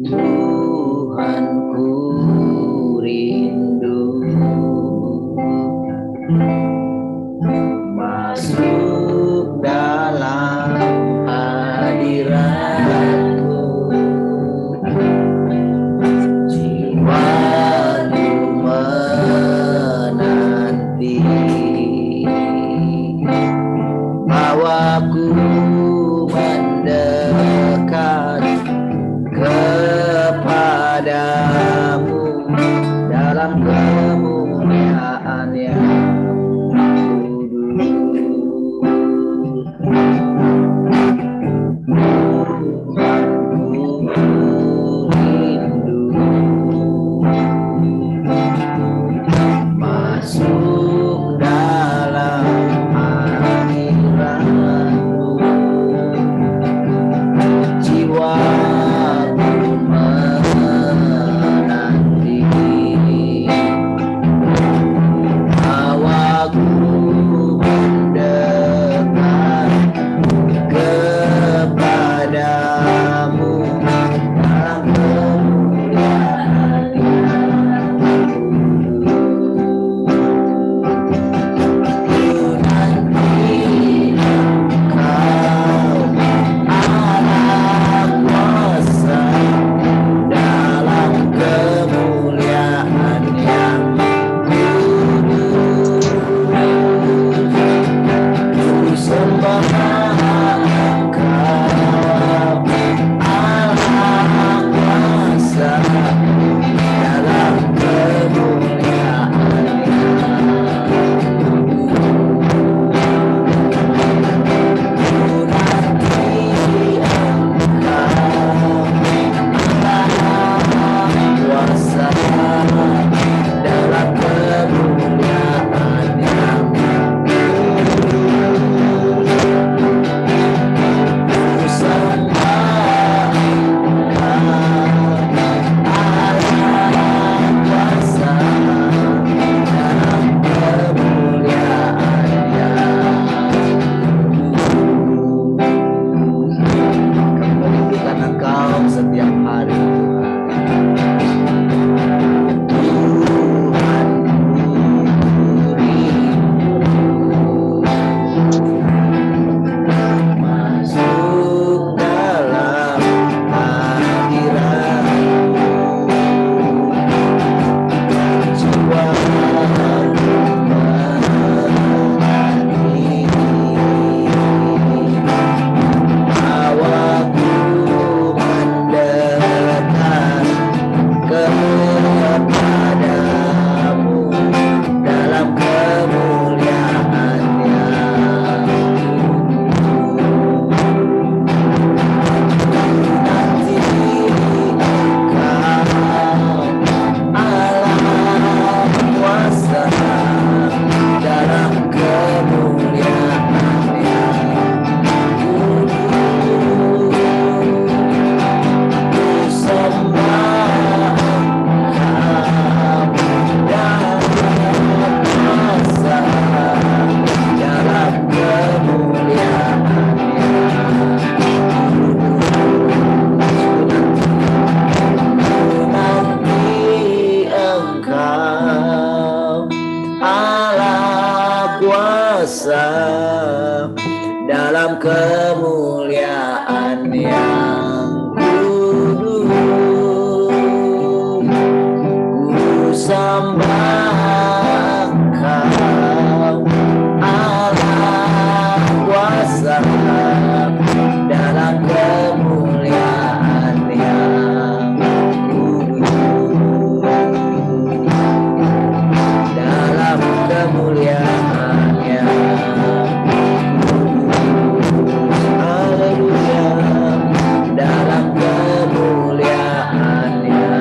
Tuhanku rindu masuk dalam hadirat-Mu. Jiwaku menanti, bawaku mendekat kepadamu dalam kemuliaan yang masuk dalam hadirat-Mu. Jiwaku menanti, bawaku mendekat kepadamu dalam kemuliaan dalam kemuliaan yang kudus. Ku sembah Engkau Allah kuasa dalam kemuliaan yang kudus, dalam kemuliaan yang dalam kemuliaan-Nya.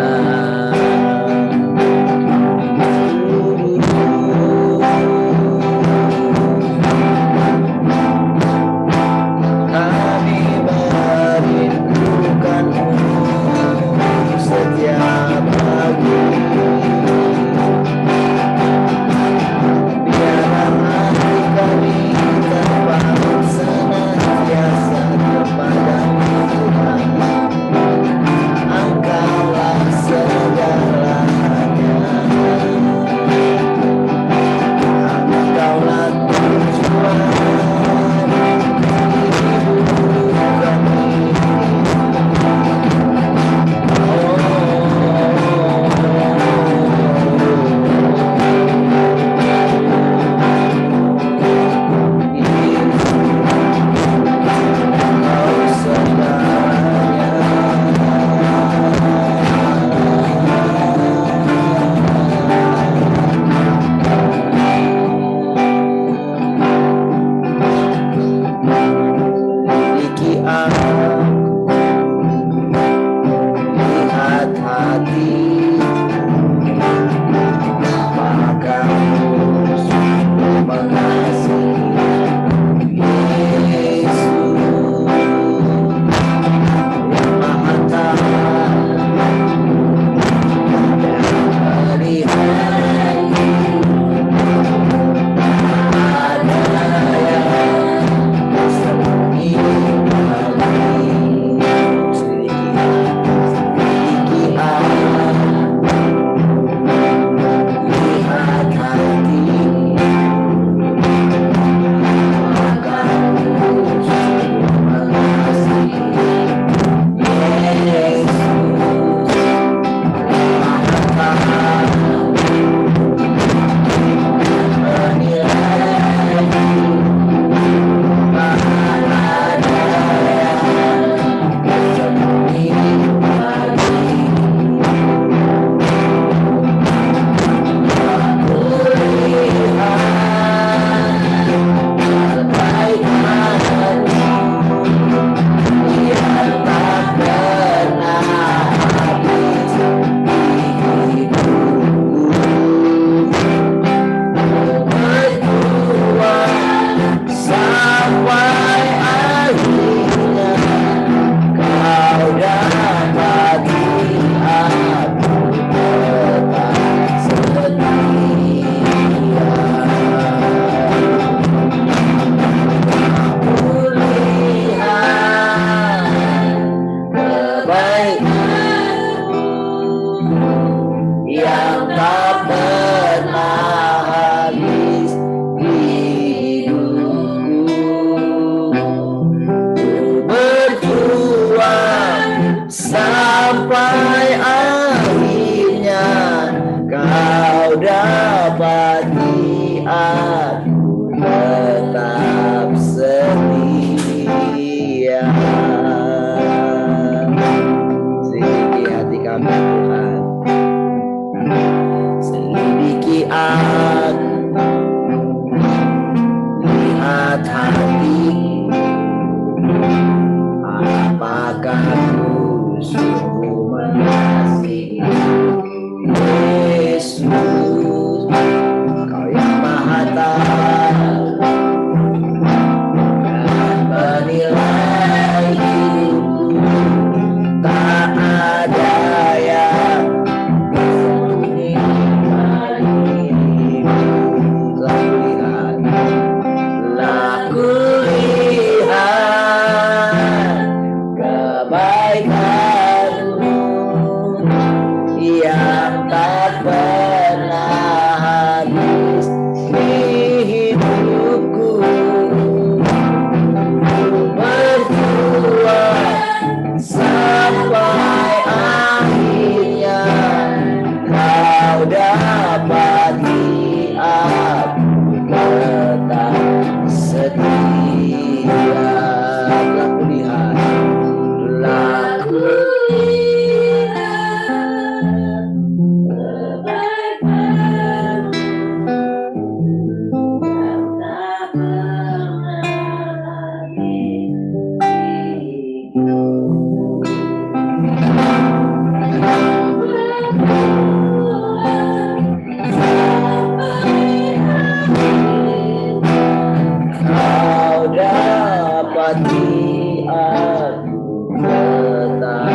aku tetap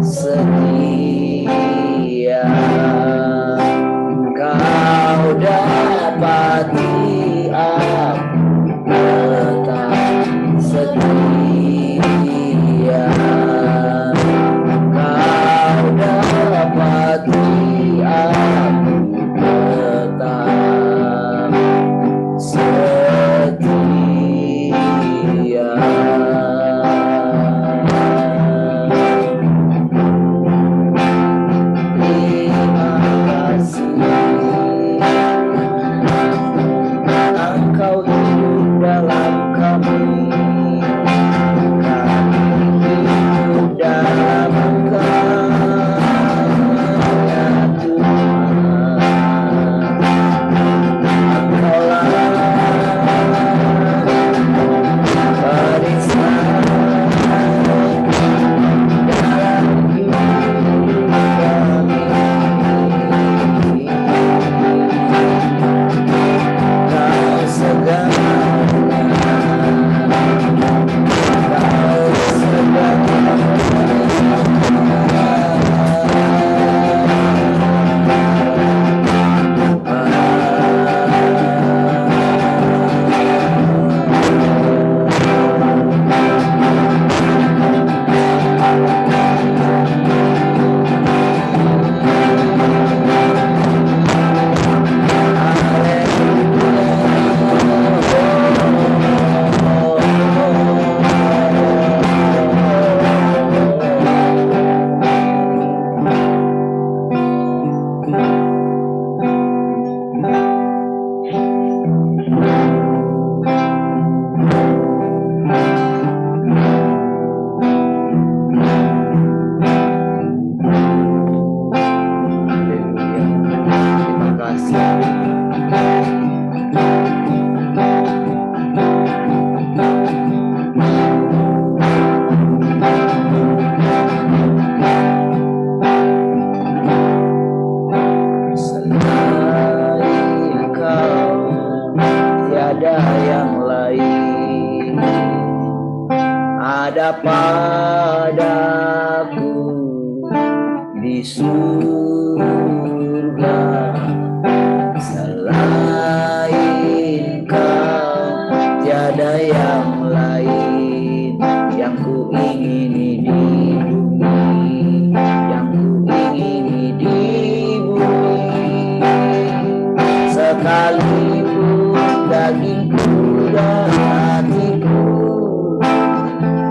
setia. Kau dapati aku tetap setia. Kau dapati aku tetap setia. Terima kasih, Engkau hidup dalam kami. Kami hidup dalam Engkau, ya Tuhan. Engkaulah perisai dalam hidup kami. Kau segalanya, Kau segalanya. Terima kasih. Selain Kau tiada yang lain ada padaku di surga. Selain Kau tiada yang lain yang ku ingini di bumi, yang ku ingini di bumi. Sekalipun dagingku dan hatiku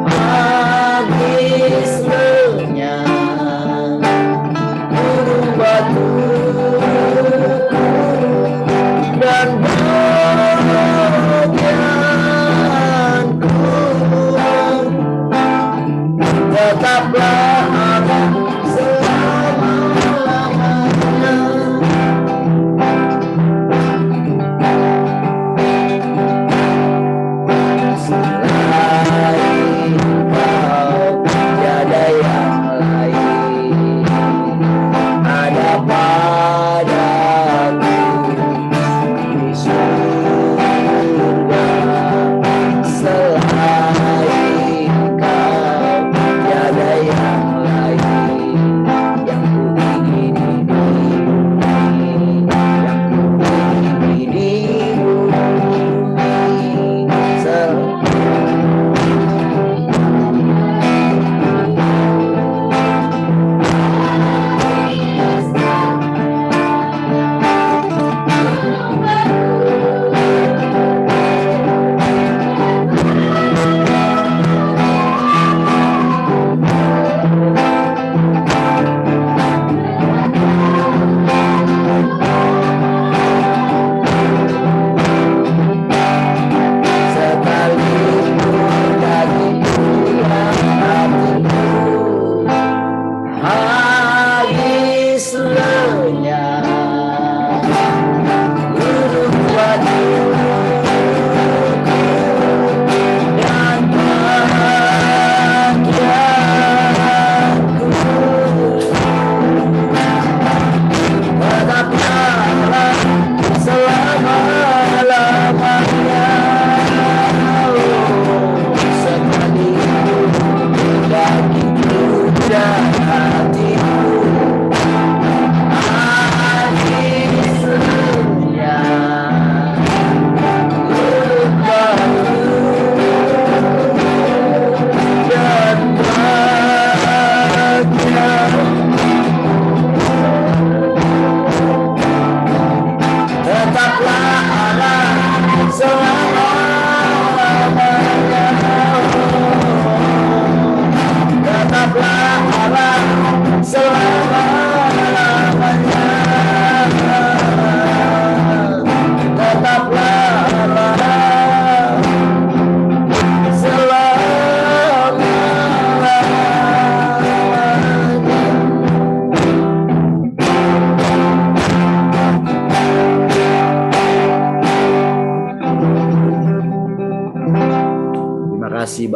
habis lenyap, gunung batu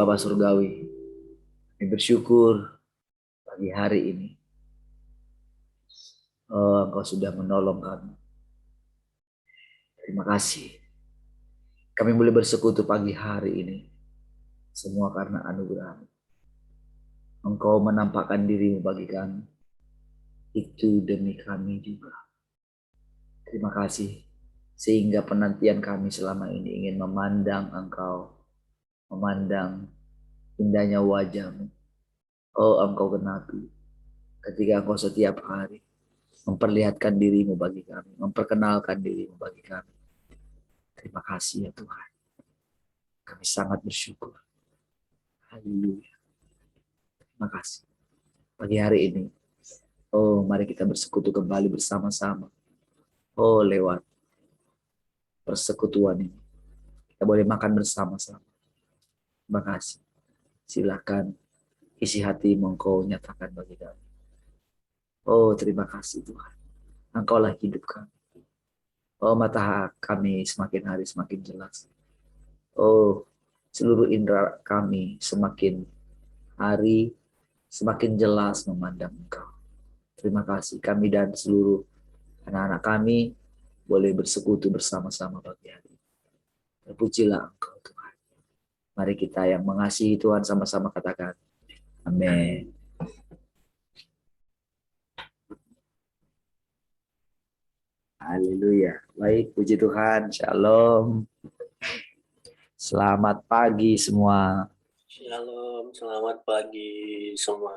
Bapa Surgawi, kami bersyukur pagi hari ini. Oh, Engkau sudah menolong kami. Terima kasih. Kami boleh bersekutu pagi hari ini. Semua karena anugerah. Engkau menampakkan dirimu bagi kami. Itu demi kami juga. Terima kasih. Sehingga penantian kami selama ini ingin memandang Engkau. Memandang indahnya wajah-Mu. Oh, Engkau genapi. Ketika Engkau setiap hari memperlihatkan dirimu bagi kami. Memperkenalkan dirimu bagi kami. Terima kasih ya Tuhan. Kami sangat bersyukur. Haleluya. Terima kasih. Pagi hari ini. Oh, mari kita bersekutu kembali bersama-sama. Oh, lewat persekutuan ini. Kita boleh makan bersama-sama. Terima kasih. Silakan isi hati Engkau nyatakan bagi kami. Oh, terima kasih Tuhan. Engkaulah hidup kami. Oh, mata kami semakin hari semakin jelas. Oh, seluruh indera kami semakin hari semakin jelas memandang Engkau. Terima kasih kami dan seluruh anak-anak kami boleh bersekutu bersama-sama pagi hari. Terpujilah Engkau Tuhan. Mari kita yang mengasihi Tuhan sama-sama katakan. Amin. Haleluya. Baik, puji Tuhan. Shalom. Selamat pagi semua. Shalom, selamat pagi semua.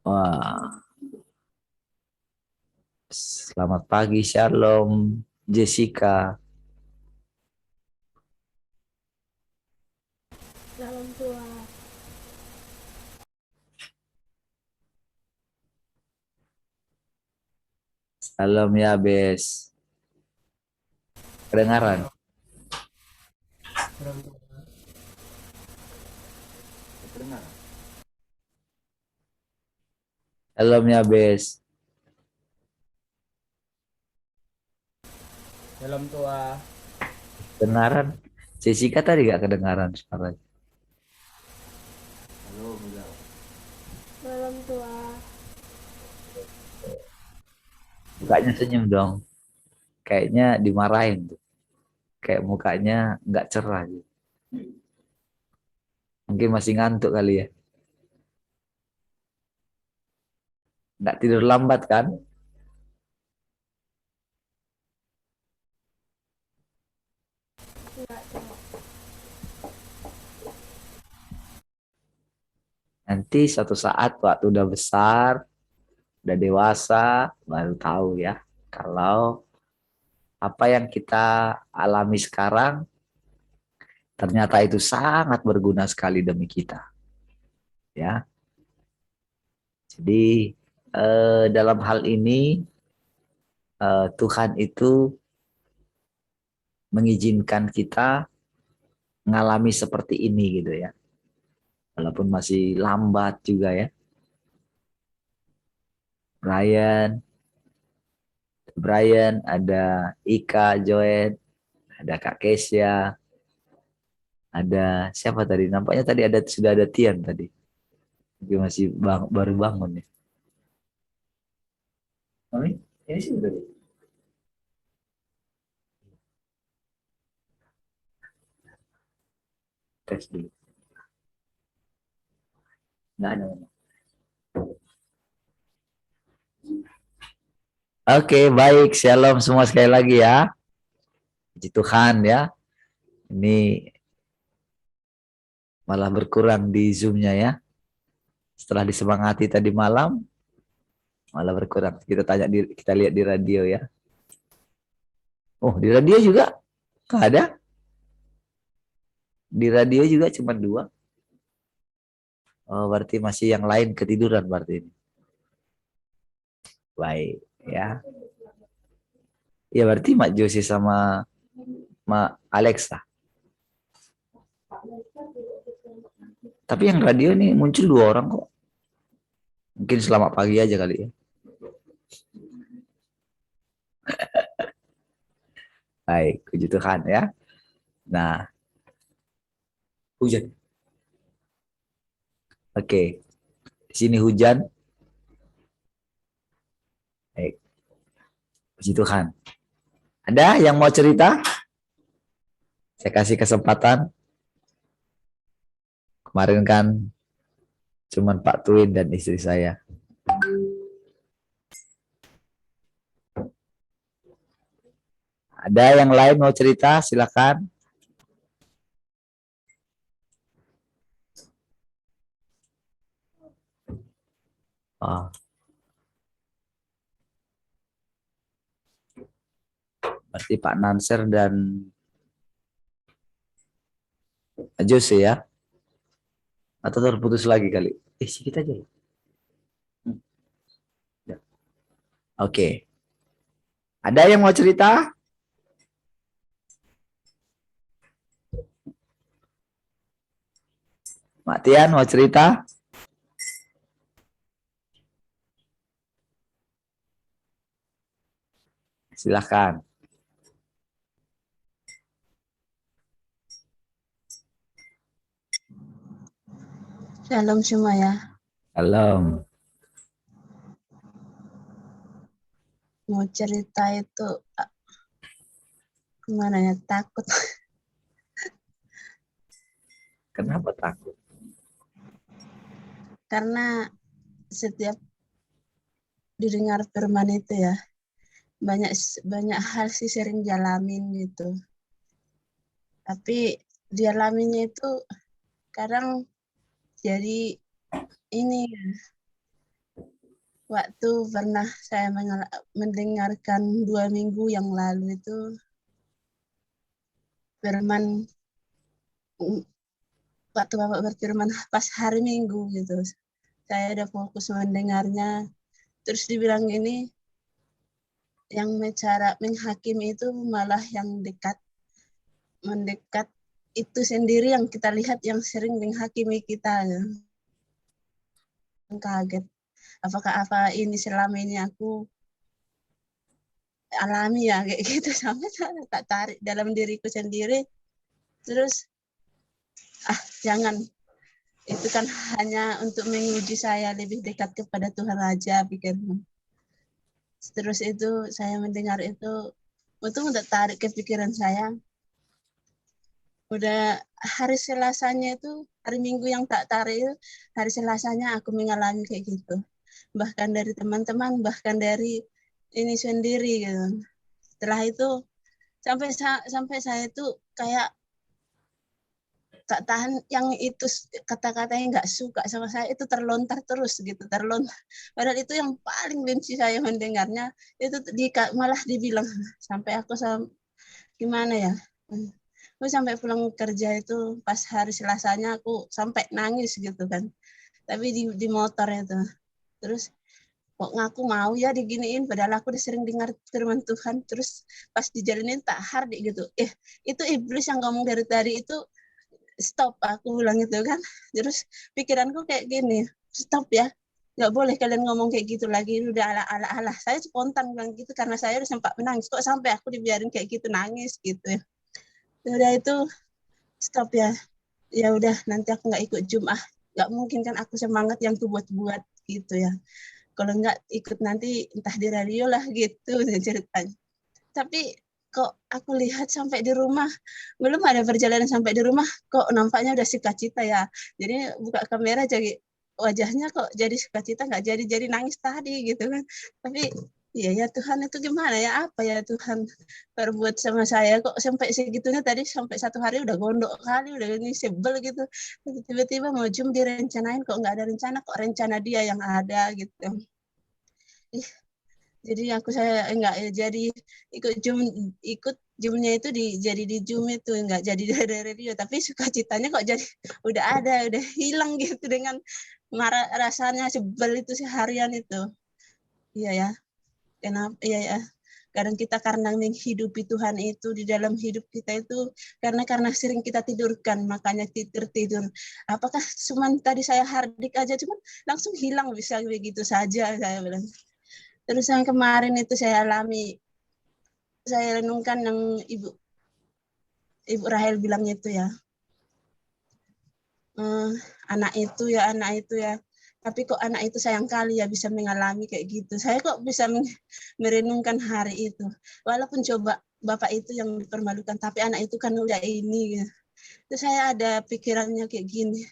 Wah. Selamat pagi, Shalom. Jessica. Salam Tuhan. Shalom ya, Bes. Kedengaran? Shalom ya, Bes. Dalam tua. Kedengaran? Jessica tadi gak kedengaran suaranya. Salam Tuhan. Mukanya senyum dong. Kayaknya dimarahin tuh. Kayak mukanya nggak cerah gitu. Mungkin masih ngantuk kali ya. Nggak tidur lambat kan? Enggak tahu. Nanti suatu saat waktu udah besar, udah dewasa, baru tahu ya. Kalau apa yang kita alami sekarang ternyata itu sangat berguna sekali demi kita. Ya. Jadi dalam hal ini Tuhan itu mengizinkan kita mengalami seperti ini gitu ya. Walaupun masih lambat juga ya. Brian, ada Ika, Joen, ada Kak Kesia, ada siapa tadi? Nampaknya tadi sudah ada Tian tadi. Tapi masih baru bangun ya. Mami, ini sih udah. Tes dulu. Nggak ada. Oke, baik. Shalom semua sekali lagi ya. Puji Tuhan ya. Ini malah berkurang di Zoom-nya ya. Setelah disemangati tadi malam, malah berkurang. Kita lihat di radio ya. Oh, di radio juga nggak ada. Di radio juga cuma 2. Oh, berarti masih yang lain ketiduran berarti ini. Baik ya. Ya berarti Mak Josi sama Mak Alexa. Tapi yang radio nih muncul 2 orang kok. Mungkin selamat pagi aja kali ya. Baik, puji Tuhan ya. Nah, hujan. Oke, di sini hujan. Puji Tuhan. Ada yang mau cerita? Saya kasih kesempatan. Kemarin kan cuman Pak Twin dan istri saya. Ada yang lain mau cerita? Silakan. Oh, berarti Pak Nanser dan Jose ya? Atau terputus lagi kali? Sedikit aja. Ya. Oke. Ada yang mau cerita? Mak Tian mau cerita? Silakan. Shalom semua ya. Salam. Mau cerita itu gimana ya, takut. Kenapa takut? Karena setiap didengar firman itu ya, banyak hal sih sering dialamin gitu. Tapi dialaminya itu kadang jadi ini, waktu pernah saya mendengarkan 2 minggu yang lalu itu firman, waktu Bapak berfirman pas hari Minggu gitu. Saya ada fokus mendengarnya, terus dibilang gini, yang cara menghakimi itu malah yang mendekat itu sendiri yang kita lihat yang sering menghakimi kita. Kaget, apakah apa ini selama ini aku alami ya kayak gitu, sampai saya tak tarik dalam diriku sendiri. Terus jangan, itu kan hanya untuk menguji saya lebih dekat kepada Tuhan aja, pikirku. Terus itu saya mendengar itu udah tarik ke pikiran saya. Udah hari Selasanya itu, hari Minggu yang tak tarik itu, hari Selasanya aku mengalami kayak gitu. Bahkan dari teman-teman, bahkan dari ini sendiri gitu. Setelah itu sampai saya itu kayak tak tahan, yang itu kata-katanya nggak suka sama saya itu terlontar terus gitu, terlontar. Padahal itu yang paling benci saya mendengarnya, itu malah dibilang, sampai aku gimana ya, aku sampai pulang kerja itu pas hari Selasanya aku sampai nangis gitu kan, tapi di motor itu. Terus kok ngaku mau ya diginiin, padahal aku udah sering dengar firman Tuhan. Terus pas dijalanin tak hardik gitu, itu iblis yang ngomong dari tadi itu, stop, aku bilang itu kan. Terus pikiranku kayak gini, stop ya, nggak boleh kalian ngomong kayak gitu lagi, udah ala. Saya spontan bilang gitu karena saya udah sempat menangis, kok sampai aku dibiarin kayak gitu nangis gitu ya. Udah itu stop ya, ya udah nanti aku nggak ikut Jum'ah, nggak mungkin kan aku semangat yang tuh buat gitu ya, kalau nggak ikut nanti entah di radio lah gitu ceritanya. Tapi kok aku lihat sampai di rumah, belum ada perjalanan sampai di rumah, kok nampaknya udah sukacita ya. Jadi buka kamera jadi wajahnya kok jadi sukacita, nggak jadi nangis tadi gitu kan. Tapi iya ya Tuhan, itu gimana ya, apa ya Tuhan perbuat sama saya kok sampai segitunya. Tadi sampai 1 hari udah gondok kali, udah ini sebel gitu. Tiba-tiba mau Zoom direncanain, kok nggak ada rencana, kok rencana dia yang ada gitu. Jadi saya enggak ya, jadi ikut Zoom-nya itu jadi di Zoom itu, enggak jadi dari radio, tapi sukacitanya kok jadi udah hilang gitu dengan marah, rasanya sebel itu seharian itu. Iya ya. Kenapa? Iya ya. Kadang kita karena menghidupi Tuhan itu di dalam hidup kita itu karena sering kita tidurkan, makanya tidur. Apakah cuman tadi saya hardik aja cuman langsung hilang bisa begitu saja, saya bilang. Terus yang kemarin itu saya alami, saya renungkan yang Ibu Rahel bilangnya itu ya, anak itu ya. Tapi kok anak itu sayang kali ya bisa mengalami kayak gitu. Saya kok bisa merenungkan hari itu. Walaupun coba bapak itu yang dipermalukan, tapi anak itu kan udah ini. Ya. Terus saya ada pikirannya kayak gini.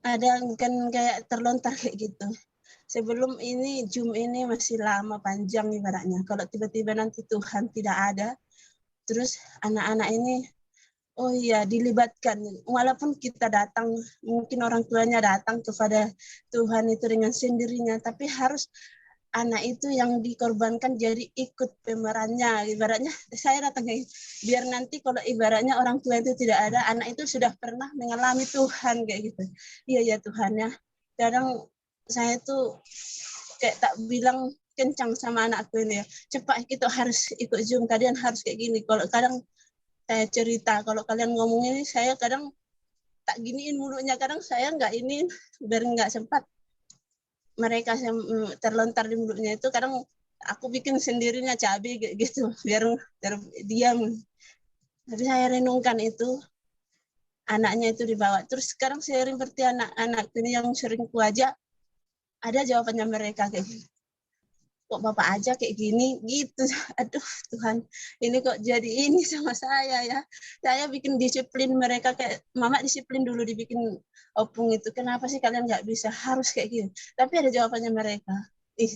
Ada kan kayak terlontar kayak gitu. Sebelum ini Zoom ini masih lama panjang ibaratnya. Kalau tiba-tiba nanti Tuhan tidak ada, terus anak-anak ini oh iya, dilibatkan. Walaupun kita datang, mungkin orang tuanya datang kepada Tuhan itu dengan sendirinya, tapi harus anak itu yang dikorbankan jadi ikut pemerannya. Ibaratnya saya datang biar nanti kalau ibaratnya orang tua itu tidak ada, anak itu sudah pernah mengalami Tuhan kayak gitu. Iya ya Tuhan ya. Kadang saya tuh kayak tak bilang kencang sama anakku ini ya. Cepat kita harus ikut Zoom, kalian harus kayak gini. Kalau kadang saya cerita, kalau kalian ngomong ini, saya kadang tak giniin mulutnya, kadang saya nggak ini, biar nggak sempat mereka terlontar di mulutnya itu, kadang aku bikin sendirinya cabai gitu, biar diam. Tapi saya renungkan itu, anaknya itu dibawa. Terus sekarang sering seperti anak-anak ini yang sering kuajak, ada jawabannya mereka kayak gitu. Kok bapak aja kayak gini gitu, aduh Tuhan ini kok jadi ini sama saya ya. Saya bikin disiplin mereka, kayak mama disiplin dulu dibikin opung itu, kenapa sih kalian nggak bisa, harus kayak gini. Tapi ada jawabannya mereka,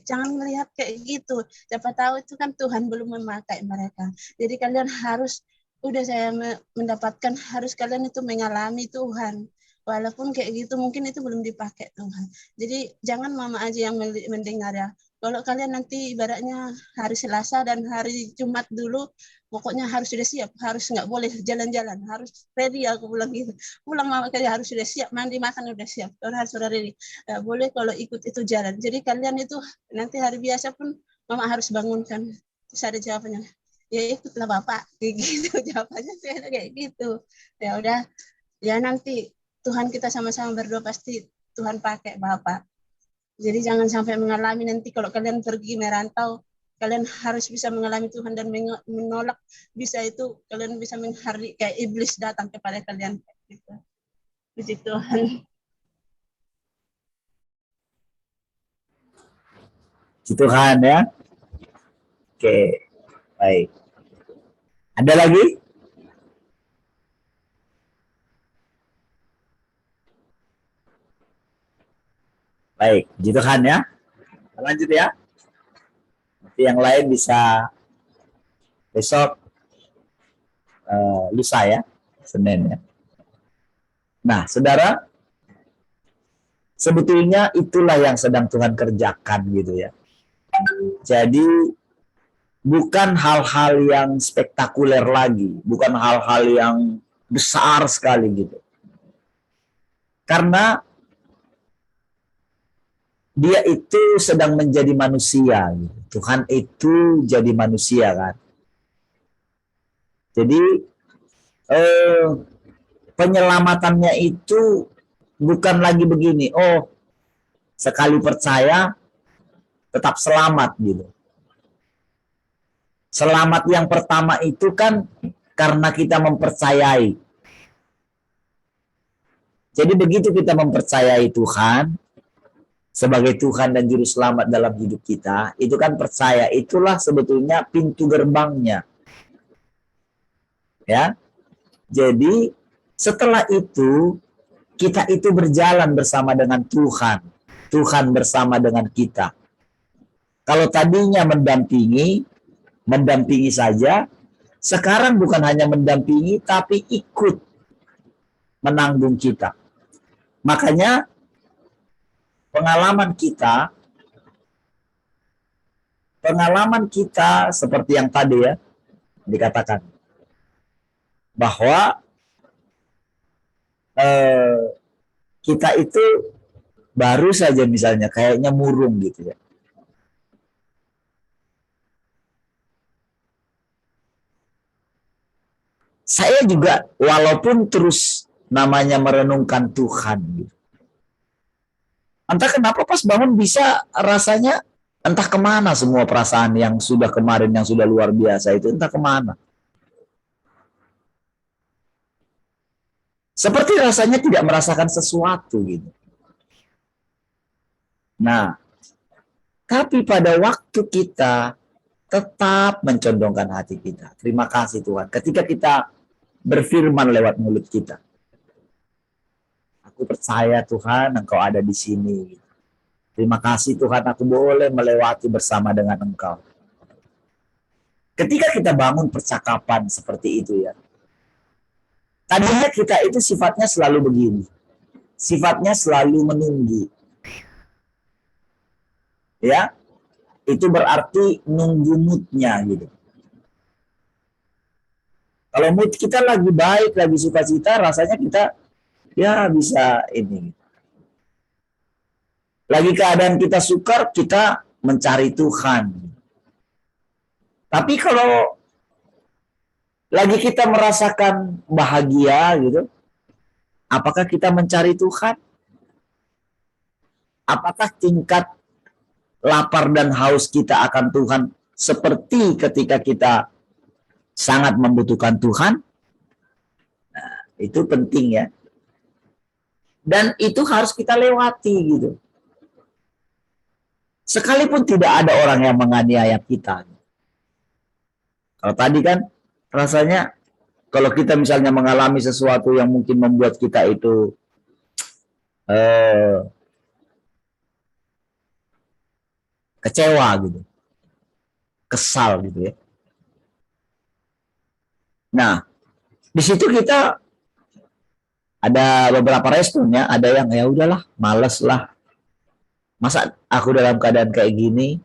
jangan melihat kayak gitu, siapa tahu itu kan Tuhan belum memakai mereka, jadi kalian harus, udah saya mendapatkan, harus kalian itu mengalami Tuhan. Walaupun kayak gitu mungkin itu belum dipakai Tuhan. Jadi jangan mama aja yang mendengar ya. Kalau kalian nanti ibaratnya hari Selasa dan hari Jumat dulu, pokoknya harus sudah siap, harus nggak boleh jalan-jalan, harus ready, aku bilang gitu. Pulang mama kerja harus sudah siap, mandi makan udah siap, harus sudah ready. Nggak boleh kalau ikut itu jalan. Jadi kalian itu nanti hari biasa pun mama harus bangunkan. Terus ada jawabannya, ya ikutlah bapak, kayak gitu jawabannya saya kayak gitu. Ya udah, ya nanti Tuhan kita sama-sama berdoa, pasti Tuhan pakai bapak. Jadi jangan sampai mengalami nanti kalau kalian pergi merantau, kalian harus bisa mengalami Tuhan dan menolak, bisa itu kalian bisa menghardik kayak iblis datang kepada kalian. Gitu. Puji Tuhan. Puji Tuhan ya. Oke, baik. Ada lagi? Baik, puji Tuhan ya. Lanjut ya. Nanti yang lain bisa besok, lusa ya, Senin ya. Nah, saudara, sebetulnya itulah yang sedang Tuhan kerjakan gitu ya. Jadi bukan hal-hal yang spektakuler lagi, bukan hal-hal yang besar sekali gitu. Karena dia itu sedang menjadi manusia gitu. Tuhan itu jadi manusia kan. Jadi penyelamatannya itu bukan lagi begini, oh sekali percaya tetap selamat gitu. Selamat yang pertama itu kan karena kita mempercayai. Jadi begitu kita mempercayai Tuhan sebagai Tuhan dan Juru Selamat dalam hidup kita, itu kan percaya, itulah sebetulnya pintu gerbangnya. Ya. Jadi setelah itu kita itu berjalan bersama dengan Tuhan. Tuhan bersama dengan kita. Kalau tadinya mendampingi saja, sekarang bukan hanya mendampingi tapi ikut menanggung kita. Makanya pengalaman kita seperti yang tadi ya dikatakan bahwa kita itu baru saja misalnya kayaknya murung gitu ya. Saya juga walaupun terus namanya merenungkan Tuhan gitu. Entah kenapa pas bangun bisa rasanya entah kemana semua perasaan yang sudah kemarin yang sudah luar biasa itu entah kemana. Seperti rasanya tidak merasakan sesuatu gitu. Nah, tapi pada waktu kita tetap mencondongkan hati kita. Terima kasih Tuhan. Ketika kita berfirman lewat mulut kita. Aku percaya Tuhan Engkau ada di sini. Terima kasih Tuhan aku boleh melewati bersama dengan Engkau. Ketika kita bangun percakapan seperti itu ya. Tadinya kita itu sifatnya selalu begini. Sifatnya selalu menunggu. Ya, itu berarti nunggu moodnya gitu. Kalau mood kita lagi baik, lagi sukacita, rasanya kita ya bisa ini. Lagi keadaan kita sukar, kita mencari Tuhan. Tapi kalau lagi kita merasakan bahagia gitu, apakah kita mencari Tuhan? Apakah tingkat lapar dan haus kita akan Tuhan seperti ketika kita sangat membutuhkan Tuhan? Nah, itu penting ya. Dan itu harus kita lewati gitu. Sekalipun tidak ada orang yang menganiaya kita. Kalau tadi kan rasanya kalau kita misalnya mengalami sesuatu yang mungkin membuat kita itu kecewa gitu, kesal gitu ya. Nah, di situ kita ada beberapa responnya, ada yang ya udahlah, males lah. Masa aku dalam keadaan kayak gini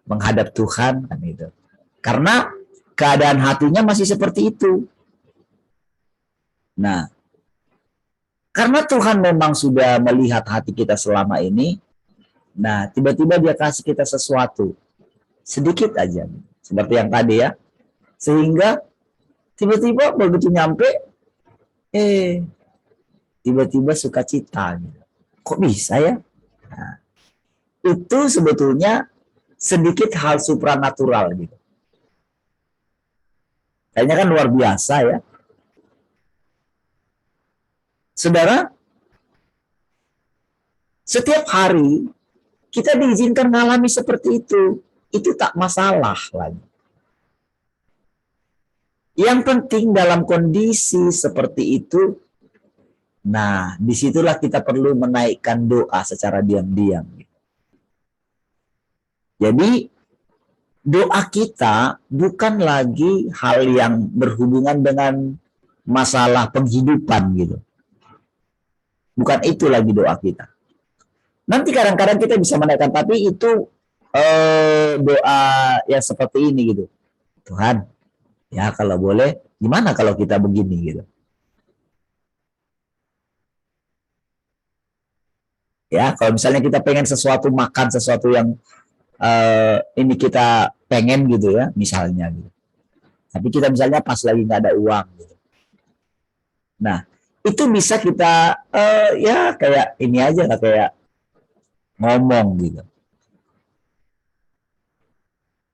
menghadap Tuhan kan itu. Karena keadaan hatinya masih seperti itu. Nah, karena Tuhan memang sudah melihat hati kita selama ini, nah tiba-tiba dia kasih kita sesuatu. Sedikit aja. Seperti yang tadi ya. Sehingga tiba-tiba begitu nyampe, tiba-tiba sukacita. Kok bisa ya? Nah, itu sebetulnya sedikit hal supranatural gitu. Kayaknya kan luar biasa ya. Saudara, setiap hari kita diizinkan mengalami seperti itu. Itu tak masalah lagi. Yang penting dalam kondisi seperti itu, nah disitulah kita perlu menaikkan doa secara diam-diam. Jadi doa kita bukan lagi hal yang berhubungan dengan masalah penghidupan gitu. Bukan itu lagi doa kita. Nanti kadang-kadang kita bisa menaikkan, tapi itu doa yang seperti ini gitu. Tuhan, ya kalau boleh, gimana kalau kita begini gitu. Ya, kalau misalnya kita pengen sesuatu, makan sesuatu yang ini kita pengen gitu ya, misalnya gitu. Tapi kita misalnya pas lagi nggak ada uang gitu. Nah, itu bisa kita ya kayak ini aja lah, kayak ngomong gitu.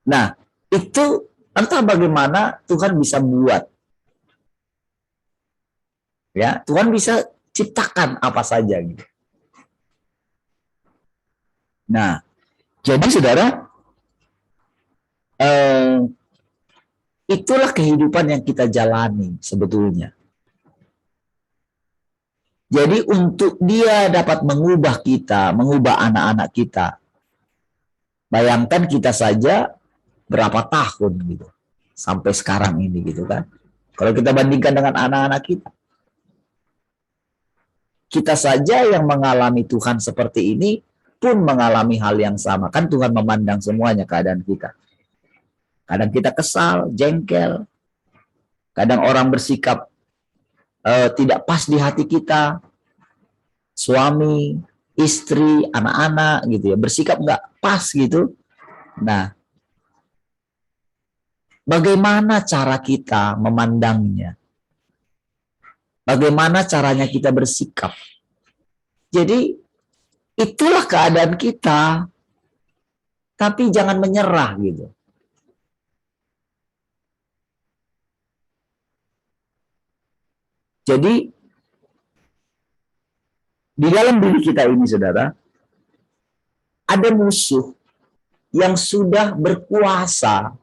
Nah, itu entah bagaimana Tuhan bisa buat. Ya, Tuhan bisa ciptakan apa saja gitu. Nah, jadi saudara, itulah kehidupan yang kita jalani sebetulnya. Jadi untuk dia dapat mengubah kita, mengubah anak-anak kita, bayangkan kita saja berapa tahun gitu, sampai sekarang ini gitu kan. Kalau kita bandingkan dengan anak-anak kita, kita saja yang mengalami Tuhan seperti ini pun mengalami hal yang sama. Kan Tuhan memandang semuanya keadaan kita. Kadang kita kesal, jengkel. Kadang orang bersikap tidak pas di hati kita. Suami, istri, anak-anak gitu ya. Bersikap nggak pas gitu. Nah, bagaimana cara kita memandangnya? Bagaimana caranya kita bersikap? Jadi, itulah keadaan kita. Tapi jangan menyerah gitu. Jadi Di dalam diri kita ini, saudara, ada musuh yang sudah berkuasa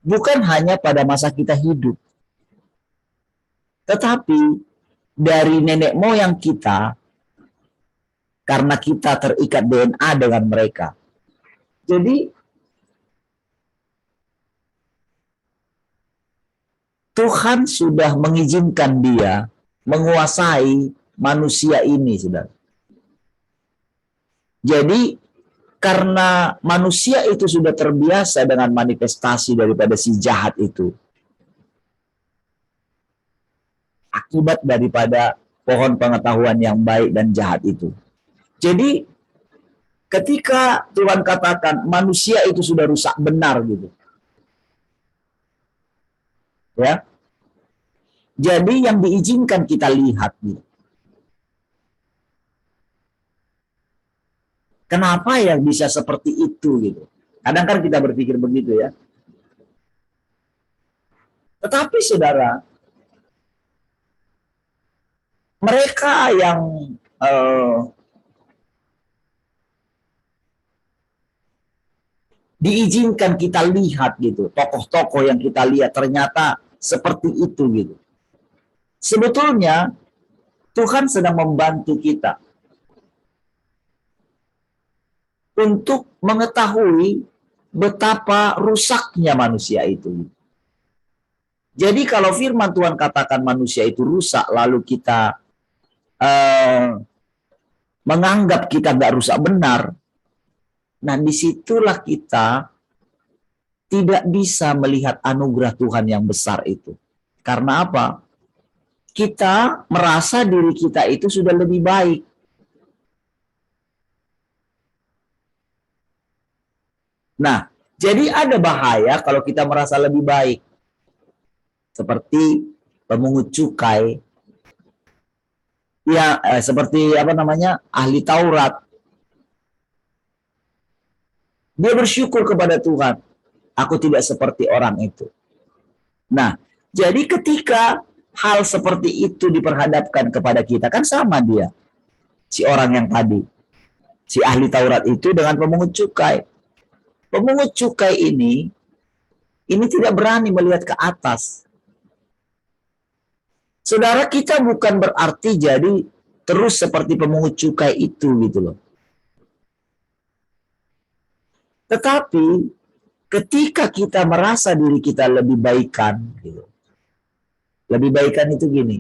bukan hanya pada masa kita hidup, tetapi dari nenek moyang kita, karena kita terikat DNA dengan mereka. Jadi Tuhan sudah mengizinkan dia menguasai manusia ini, saudara. Jadi karena manusia itu sudah terbiasa dengan manifestasi daripada si jahat itu, akibat daripada pohon pengetahuan yang baik dan jahat itu. Jadi ketika Tuhan katakan manusia itu sudah rusak benar gitu, ya. Jadi yang diizinkan kita lihat gitu. Kenapa ya bisa seperti itu gitu? Kadang kan kita berpikir begitu ya. Tetapi saudara, mereka yang diizinkan kita lihat gitu, tokoh-tokoh yang kita lihat ternyata seperti itu gitu. Sebetulnya Tuhan sedang membantu kita untuk mengetahui betapa rusaknya manusia itu. Jadi kalau firman Tuhan katakan manusia itu rusak, lalu kita menganggap kita nggak rusak benar, nah disitulah kita tidak bisa melihat anugerah Tuhan yang besar itu. Karena apa? Kita merasa diri kita itu sudah lebih baik. Nah, jadi ada bahaya kalau kita merasa lebih baik. Seperti pemungut cukai, ya seperti ahli Taurat. Dia bersyukur kepada Tuhan, aku tidak seperti orang itu. Nah, jadi ketika hal seperti itu diperhadapkan kepada kita, kan sama dia, si orang yang tadi, si ahli Taurat itu dengan pemungut cukai. Pemungut cukai ini tidak berani melihat ke atas. Saudara, kita bukan berarti jadi terus seperti pemungut cukai itu gitu loh. Tetapi ketika kita merasa diri kita lebih baikan gitu. Lebih baikan itu gini.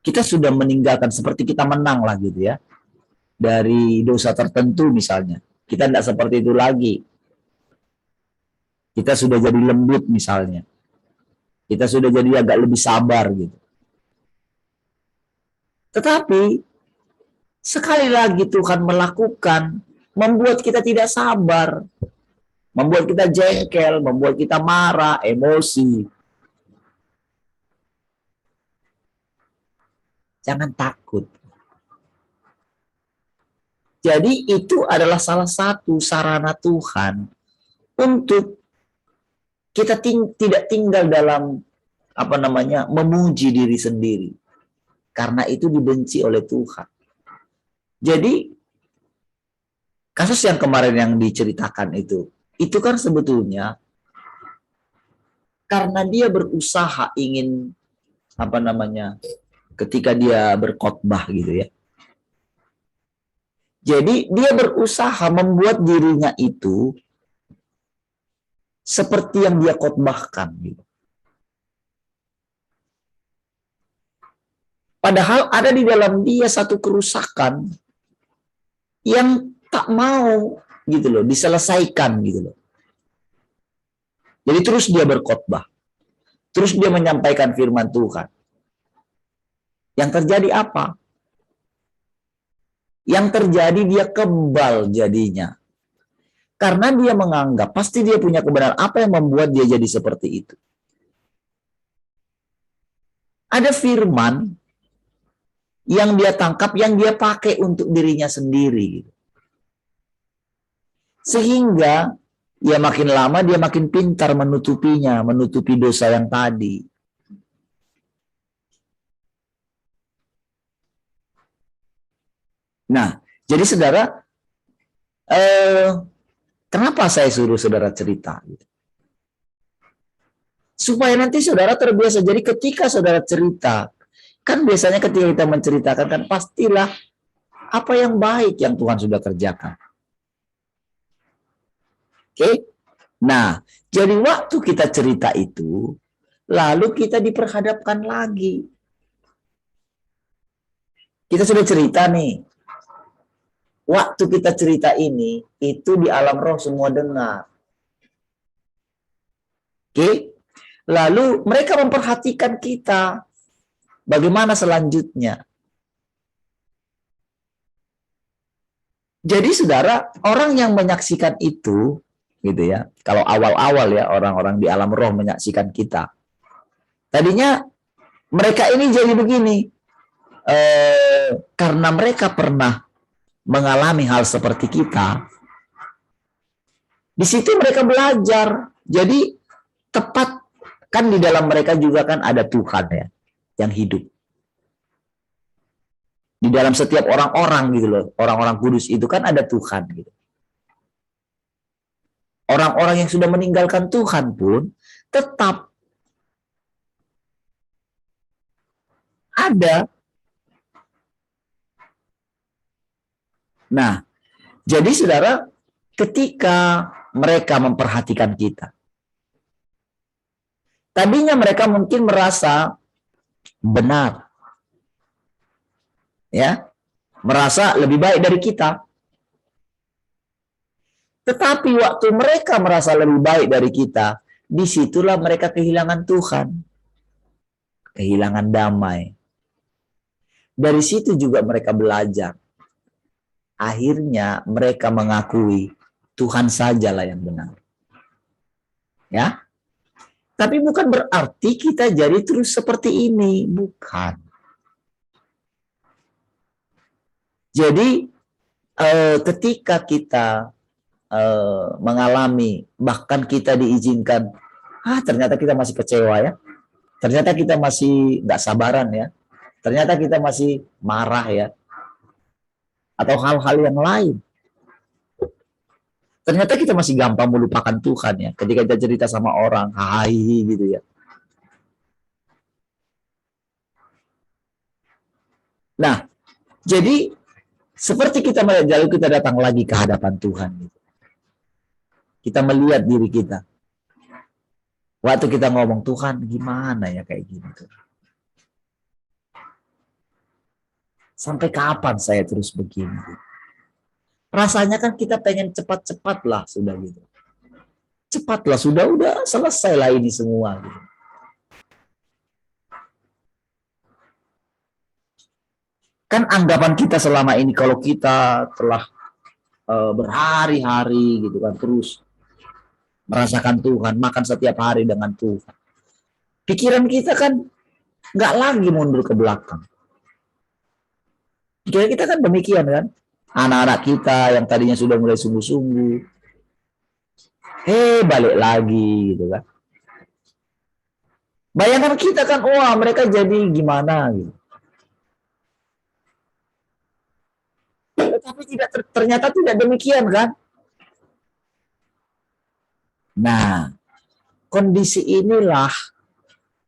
Kita sudah meninggalkan, seperti kita menang lah gitu ya. Dari dosa tertentu misalnya. Kita tidak seperti itu lagi. Kita sudah jadi lembut misalnya. Kita sudah jadi agak lebih sabar gitu. Tetapi sekali lagi Tuhan melakukan, membuat kita tidak sabar. Membuat kita jengkel, membuat kita marah, emosi. Jangan takut. Jadi itu adalah salah satu sarana Tuhan untuk kita tidak tinggal dalam memuji diri sendiri. Karena itu dibenci oleh Tuhan. Jadi kasus yang kemarin yang diceritakan itu kan sebetulnya karena dia berusaha ingin ketika dia berkhotbah gitu ya. Jadi dia berusaha membuat dirinya itu seperti yang dia khotbahkan gitu. Padahal ada di dalam dia satu kerusakan yang tak mau gitu loh diselesaikan gitu loh. Jadi terus dia berkhotbah. Terus dia menyampaikan firman Tuhan. Yang terjadi apa? Yang terjadi dia kebal jadinya. Karena dia menganggap pasti dia punya kebenaran. Apa yang membuat dia jadi seperti itu? Ada firman yang dia tangkap, yang dia pakai untuk dirinya sendiri. Sehingga ya makin lama dia makin pintar menutupinya, menutupi dosa yang tadi. Nah, jadi saudara, kenapa saya suruh saudara cerita? Supaya nanti saudara terbiasa. Jadi ketika saudara cerita, kan biasanya ketika kita menceritakan kan pastilah apa yang baik yang Tuhan sudah kerjakan. Oke? Nah, jadi waktu kita cerita itu, lalu kita diperhadapkan lagi. Kita sudah cerita nih. Waktu kita cerita ini, itu di alam roh semua dengar. Oke? Lalu mereka memperhatikan kita. Bagaimana selanjutnya? Jadi saudara, orang yang menyaksikan itu, gitu ya, kalau awal-awal ya orang-orang di alam roh menyaksikan kita, tadinya mereka ini jadi begini, karena mereka pernah mengalami hal seperti kita, di situ mereka belajar. Jadi tepat kan di dalam mereka juga kan ada Tuhan ya yang hidup. Di dalam setiap orang-orang gitu loh, orang-orang kudus itu kan ada Tuhan gitu. Orang-orang yang sudah meninggalkan Tuhan pun tetap ada. Nah, jadi saudara, ketika mereka memperhatikan kita, tadinya mereka mungkin merasa benar, ya, merasa lebih baik dari kita. Tetapi waktu mereka merasa lebih baik dari kita, disitulah mereka kehilangan Tuhan, kehilangan damai. Dari situ juga mereka belajar. Akhirnya mereka mengakui Tuhan sajalah yang benar. Ya, tapi bukan berarti kita jadi terus seperti ini, bukan. Jadi ketika kita mengalami, bahkan kita diizinkan, ternyata kita masih kecewa ya, ternyata kita masih nggak sabaran ya, ternyata kita masih marah ya, atau hal-hal yang lain. Ternyata kita masih gampang melupakan Tuhan ya, ketika kita cerita sama orang, hai gitu ya. Nah, jadi seperti kita melihat lalu kita datang lagi ke hadapan Tuhan gitu. Kita melihat diri kita. Waktu kita ngomong, Tuhan gimana ya kayak gini tuh. Sampai kapan saya terus begini? Rasanya kan kita pengen cepat-cepat lah sudah gitu. Cepatlah sudah selesai lah ini semua gitu. Kan anggapan kita selama ini kalau kita telah berhari-hari gitu kan terus merasakan Tuhan, makan setiap hari dengan Tuhan. Pikiran kita kan nggak lagi mundur ke belakang. Pikiran kita kan demikian kan. Anak-anak kita yang tadinya sudah mulai sungguh-sungguh, balik lagi gitu kan. Bayangan kita kan, wah mereka jadi gimana gitu. Tetapi ternyata tidak demikian kan. Nah, kondisi inilah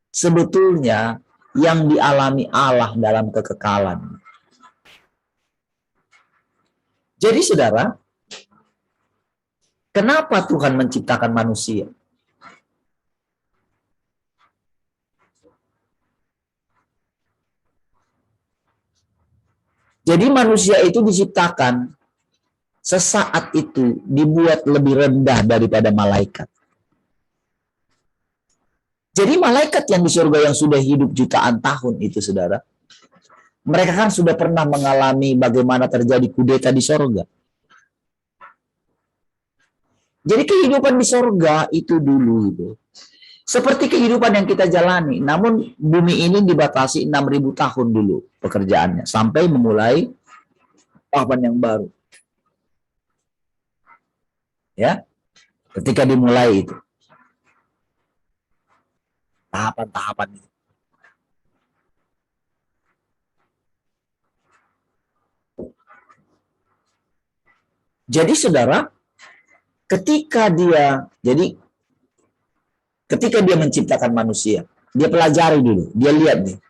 sebetulnya yang dialami Allah dalam kekekalan. Jadi saudara, kenapa Tuhan menciptakan manusia? Jadi manusia itu diciptakan sesaat itu dibuat lebih rendah daripada malaikat. Jadi malaikat yang di surga yang sudah hidup jutaan tahun itu saudara, mereka kan sudah pernah mengalami bagaimana terjadi kudeta di surga. Jadi kehidupan di surga itu dulu itu seperti kehidupan yang kita jalani, namun bumi ini dibatasi 6.000 tahun dulu pekerjaannya sampai memulai tahapan yang baru. Ya, ketika dimulai itu tahapan-tahapan itu. Jadi saudara, ketika dia menciptakan manusia, dia pelajari dulu, dia lihat nih,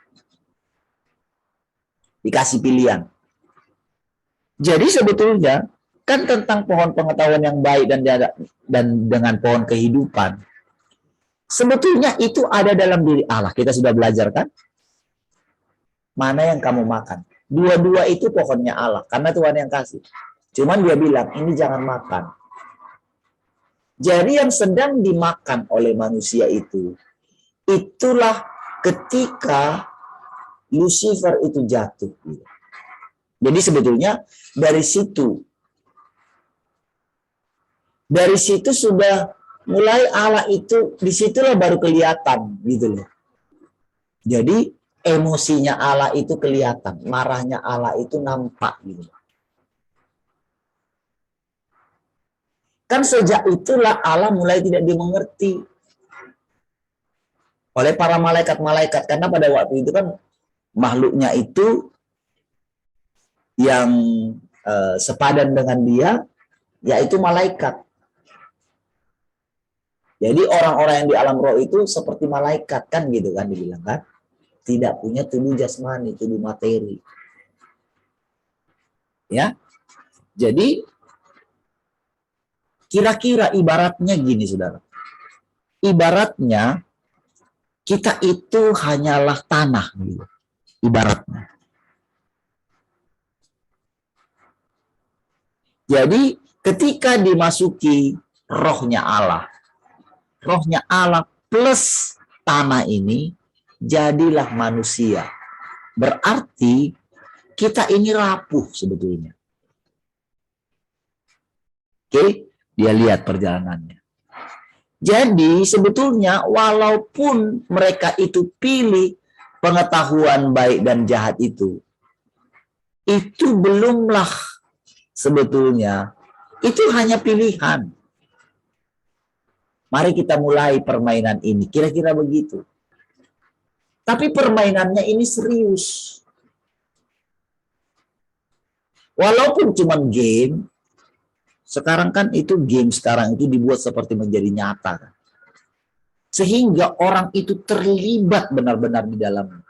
dikasih pilihan. Jadi sebetulnya kan tentang pohon pengetahuan yang baik dan dengan pohon kehidupan, sebetulnya itu ada dalam diri Allah. Kita sudah belajar kan? Mana yang kamu makan? Dua-dua itu pohonnya Allah, karena Tuhan yang kasih. Cuman dia bilang, ini jangan makan. Jadi yang sedang dimakan oleh manusia itu, itulah ketika Lucifer itu jatuh. Jadi sebetulnya dari situ sudah mulai Allah itu, disitulah baru kelihatan gitu loh. Jadi emosinya Allah itu kelihatan, marahnya Allah itu nampak gitu. Kan sejak itulah Allah mulai tidak dimengerti oleh para malaikat-malaikat, karena pada waktu itu kan makhluknya itu yang sepadan dengan dia yaitu malaikat. Jadi orang-orang yang di alam roh itu seperti malaikat kan gitu kan dibilang kan, tidak punya tubuh jasmani, tubuh materi. Ya. Jadi kira-kira ibaratnya gini saudara. Ibaratnya kita itu hanyalah tanah gitu. Ibaratnya. Jadi ketika dimasuki rohnya Allah plus tanah ini, jadilah manusia. Berarti kita ini rapuh sebetulnya. Oke, dia lihat perjalanannya. Jadi sebetulnya walaupun mereka itu pilih pengetahuan baik dan jahat itu belumlah sebetulnya, itu hanya pilihan. Mari kita mulai permainan ini, kira-kira begitu. Tapi permainannya ini serius. Walaupun cuma game, sekarang kan itu game sekarang itu dibuat seperti menjadi nyata. Sehingga orang itu terlibat benar-benar di dalamnya.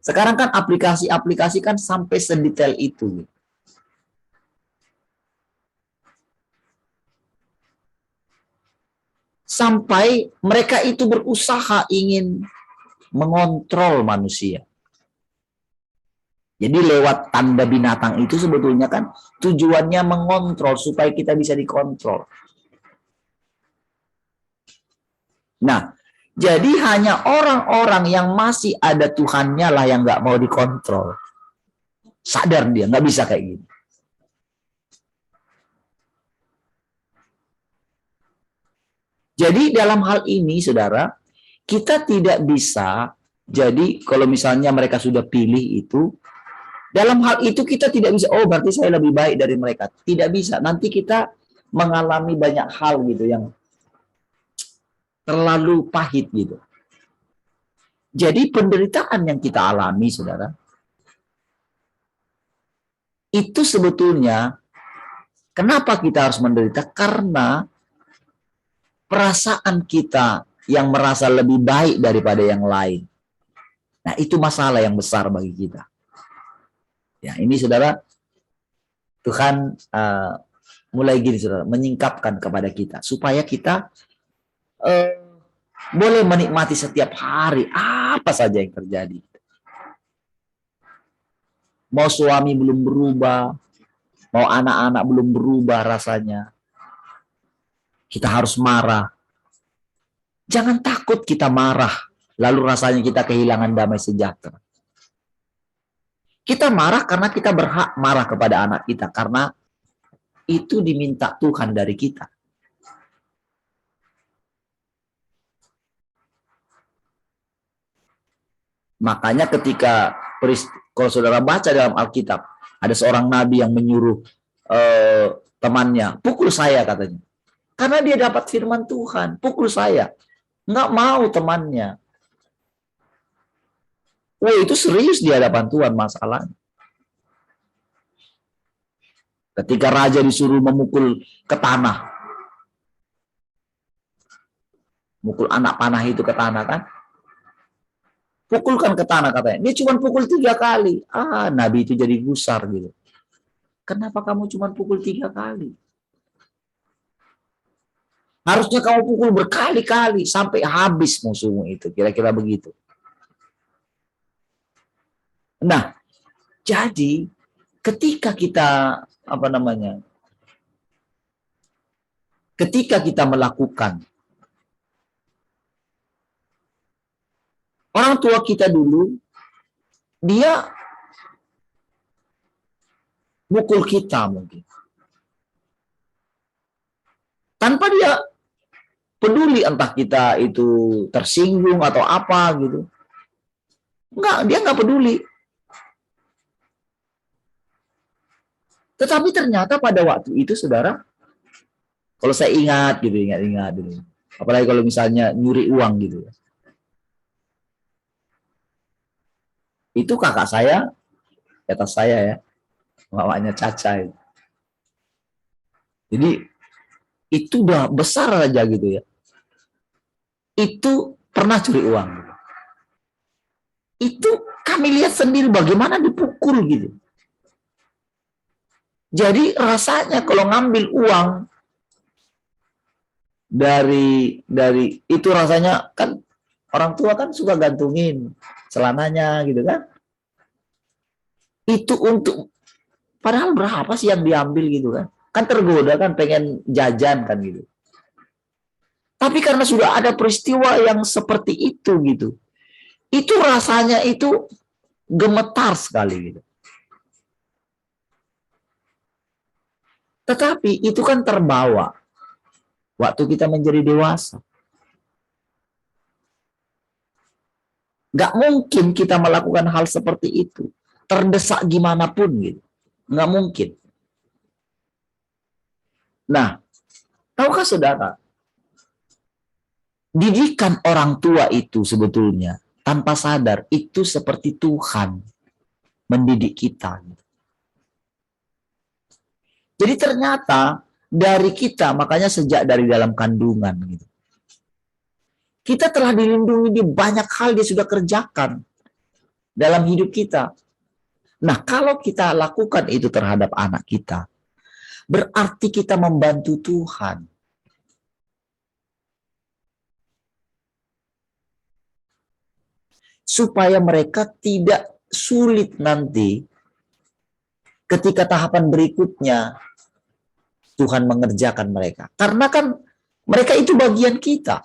Sekarang kan aplikasi-aplikasi kan sampai sedetail itu. Sampai mereka itu berusaha ingin mengontrol manusia. Jadi lewat tanda binatang itu sebetulnya kan tujuannya mengontrol supaya kita bisa dikontrol. Nah, jadi hanya orang-orang yang masih ada Tuhannya lah yang nggak mau dikontrol. Sadar dia, nggak bisa kayak gini. Jadi dalam hal ini, saudara, kita tidak bisa, jadi kalau misalnya mereka sudah pilih itu, dalam hal itu kita tidak bisa, oh berarti saya lebih baik dari mereka. Tidak bisa, nanti kita mengalami banyak hal gitu yang terlalu pahit gitu. Jadi penderitaan yang kita alami, saudara, itu sebetulnya kenapa kita harus menderita? Karena perasaan kita yang merasa lebih baik daripada yang lain. Nah, itu masalah yang besar bagi kita. Ya, ini saudara, Tuhan mulai gini saudara, menyingkapkan kepada kita supaya kita boleh menikmati setiap hari apa saja yang terjadi. Mau suami belum berubah, mau anak-anak belum berubah rasanya, kita harus marah. Jangan takut kita marah, lalu rasanya kita kehilangan damai sejahtera. Kita marah karena kita berhak marah kepada anak kita, karena itu diminta Tuhan dari kita. Makanya ketika kalau saudara baca dalam Alkitab, ada seorang nabi yang menyuruh temannya, pukul saya katanya. Karena dia dapat firman Tuhan, pukul saya. Nggak mau temannya. Wah, itu serius di hadapan Tuhan masalahnya. Ketika raja disuruh memukul ke tanah, mukul anak panah itu ke tanah kan, pukulkan ke tanah katanya. Dia cuma pukul 3 kali. Nabi itu jadi gusar gitu. Kenapa kamu cuma pukul 3 kali? Harusnya kamu pukul berkali-kali sampai habis musuhmu itu. Kira-kira begitu. Nah, jadi ketika kita ketika kita melakukan, orang tua kita dulu, dia mukul kita mungkin. Tanpa dia peduli entah kita itu tersinggung atau apa gitu. Dia nggak peduli. Tetapi ternyata pada waktu itu, saudara, kalau saya ingat dulu. Apalagi kalau misalnya nyuri uang gitu. Itu kakak saya, di atas saya ya, mamanya Caca. Jadi itu udah besar aja gitu ya. Itu pernah curi uang. Itu kami lihat sendiri bagaimana dipukul gitu. Jadi rasanya kalau ngambil uang dari itu, rasanya kan orang tua kan suka gantungin celananya gitu kan. Itu untuk, padahal berapa sih yang diambil gitu kan. Kan tergoda kan, pengen jajan kan gitu. Tapi karena sudah ada peristiwa yang seperti itu gitu. Itu rasanya itu gemetar sekali gitu. Tetapi itu kan terbawa waktu kita menjadi dewasa. Gak mungkin kita melakukan hal seperti itu. Terdesak gimana pun gitu. Gak mungkin. Nah, tahukah saudara, didikan orang tua itu sebetulnya tanpa sadar itu seperti Tuhan mendidik kita. Jadi ternyata dari kita, makanya sejak dari dalam kandungan gitu, kita telah dilindungi di banyak hal dia sudah kerjakan dalam hidup kita. Nah, kalau kita lakukan itu terhadap anak kita, berarti kita membantu Tuhan. Supaya mereka tidak sulit nanti ketika tahapan berikutnya Tuhan mengerjakan mereka. Karena kan mereka itu bagian kita.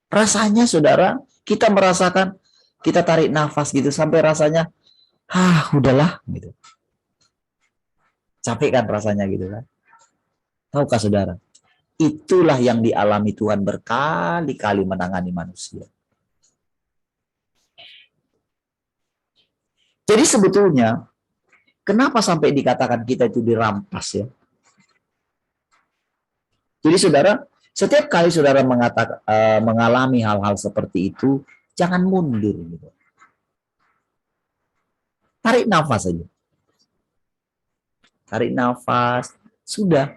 Rasanya saudara, kita merasakan, kita tarik nafas gitu sampai rasanya, udahlah gitu. Capek kan rasanya gitu kan. Tahukah saudara, itulah yang dialami Tuhan berkali-kali menangani manusia. Jadi sebetulnya, kenapa sampai dikatakan kita itu dirampas ya? Jadi saudara, setiap kali saudara mengalami hal-hal seperti itu, jangan mundur gitu. Tarik nafas aja. Tarik nafas, sudah.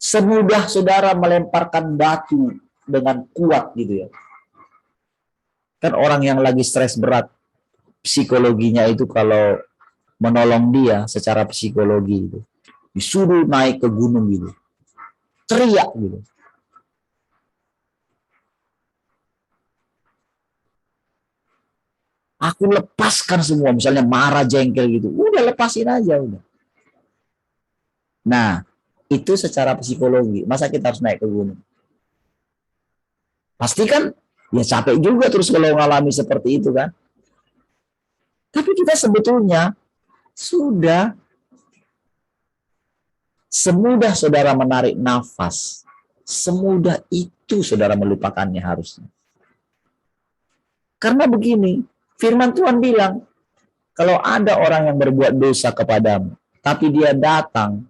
Semudah saudara melemparkan batu dengan kuat gitu ya. Kan orang yang lagi stres berat, psikologinya itu kalau menolong dia secara psikologi itu, disuruh naik ke gunung gitu, teriak gitu. Aku lepaskan semua, misalnya marah, jengkel gitu, udah lepasin aja udah. Nah, itu secara psikologi. Masa kita harus naik ke gunung? Pasti kan ya capek juga terus kalau mengalami seperti itu kan. Tapi kita sebetulnya sudah semudah saudara menarik nafas, semudah itu saudara melupakannya harusnya. Karena begini, firman Tuhan bilang, kalau ada orang yang berbuat dosa kepadamu, tapi dia datang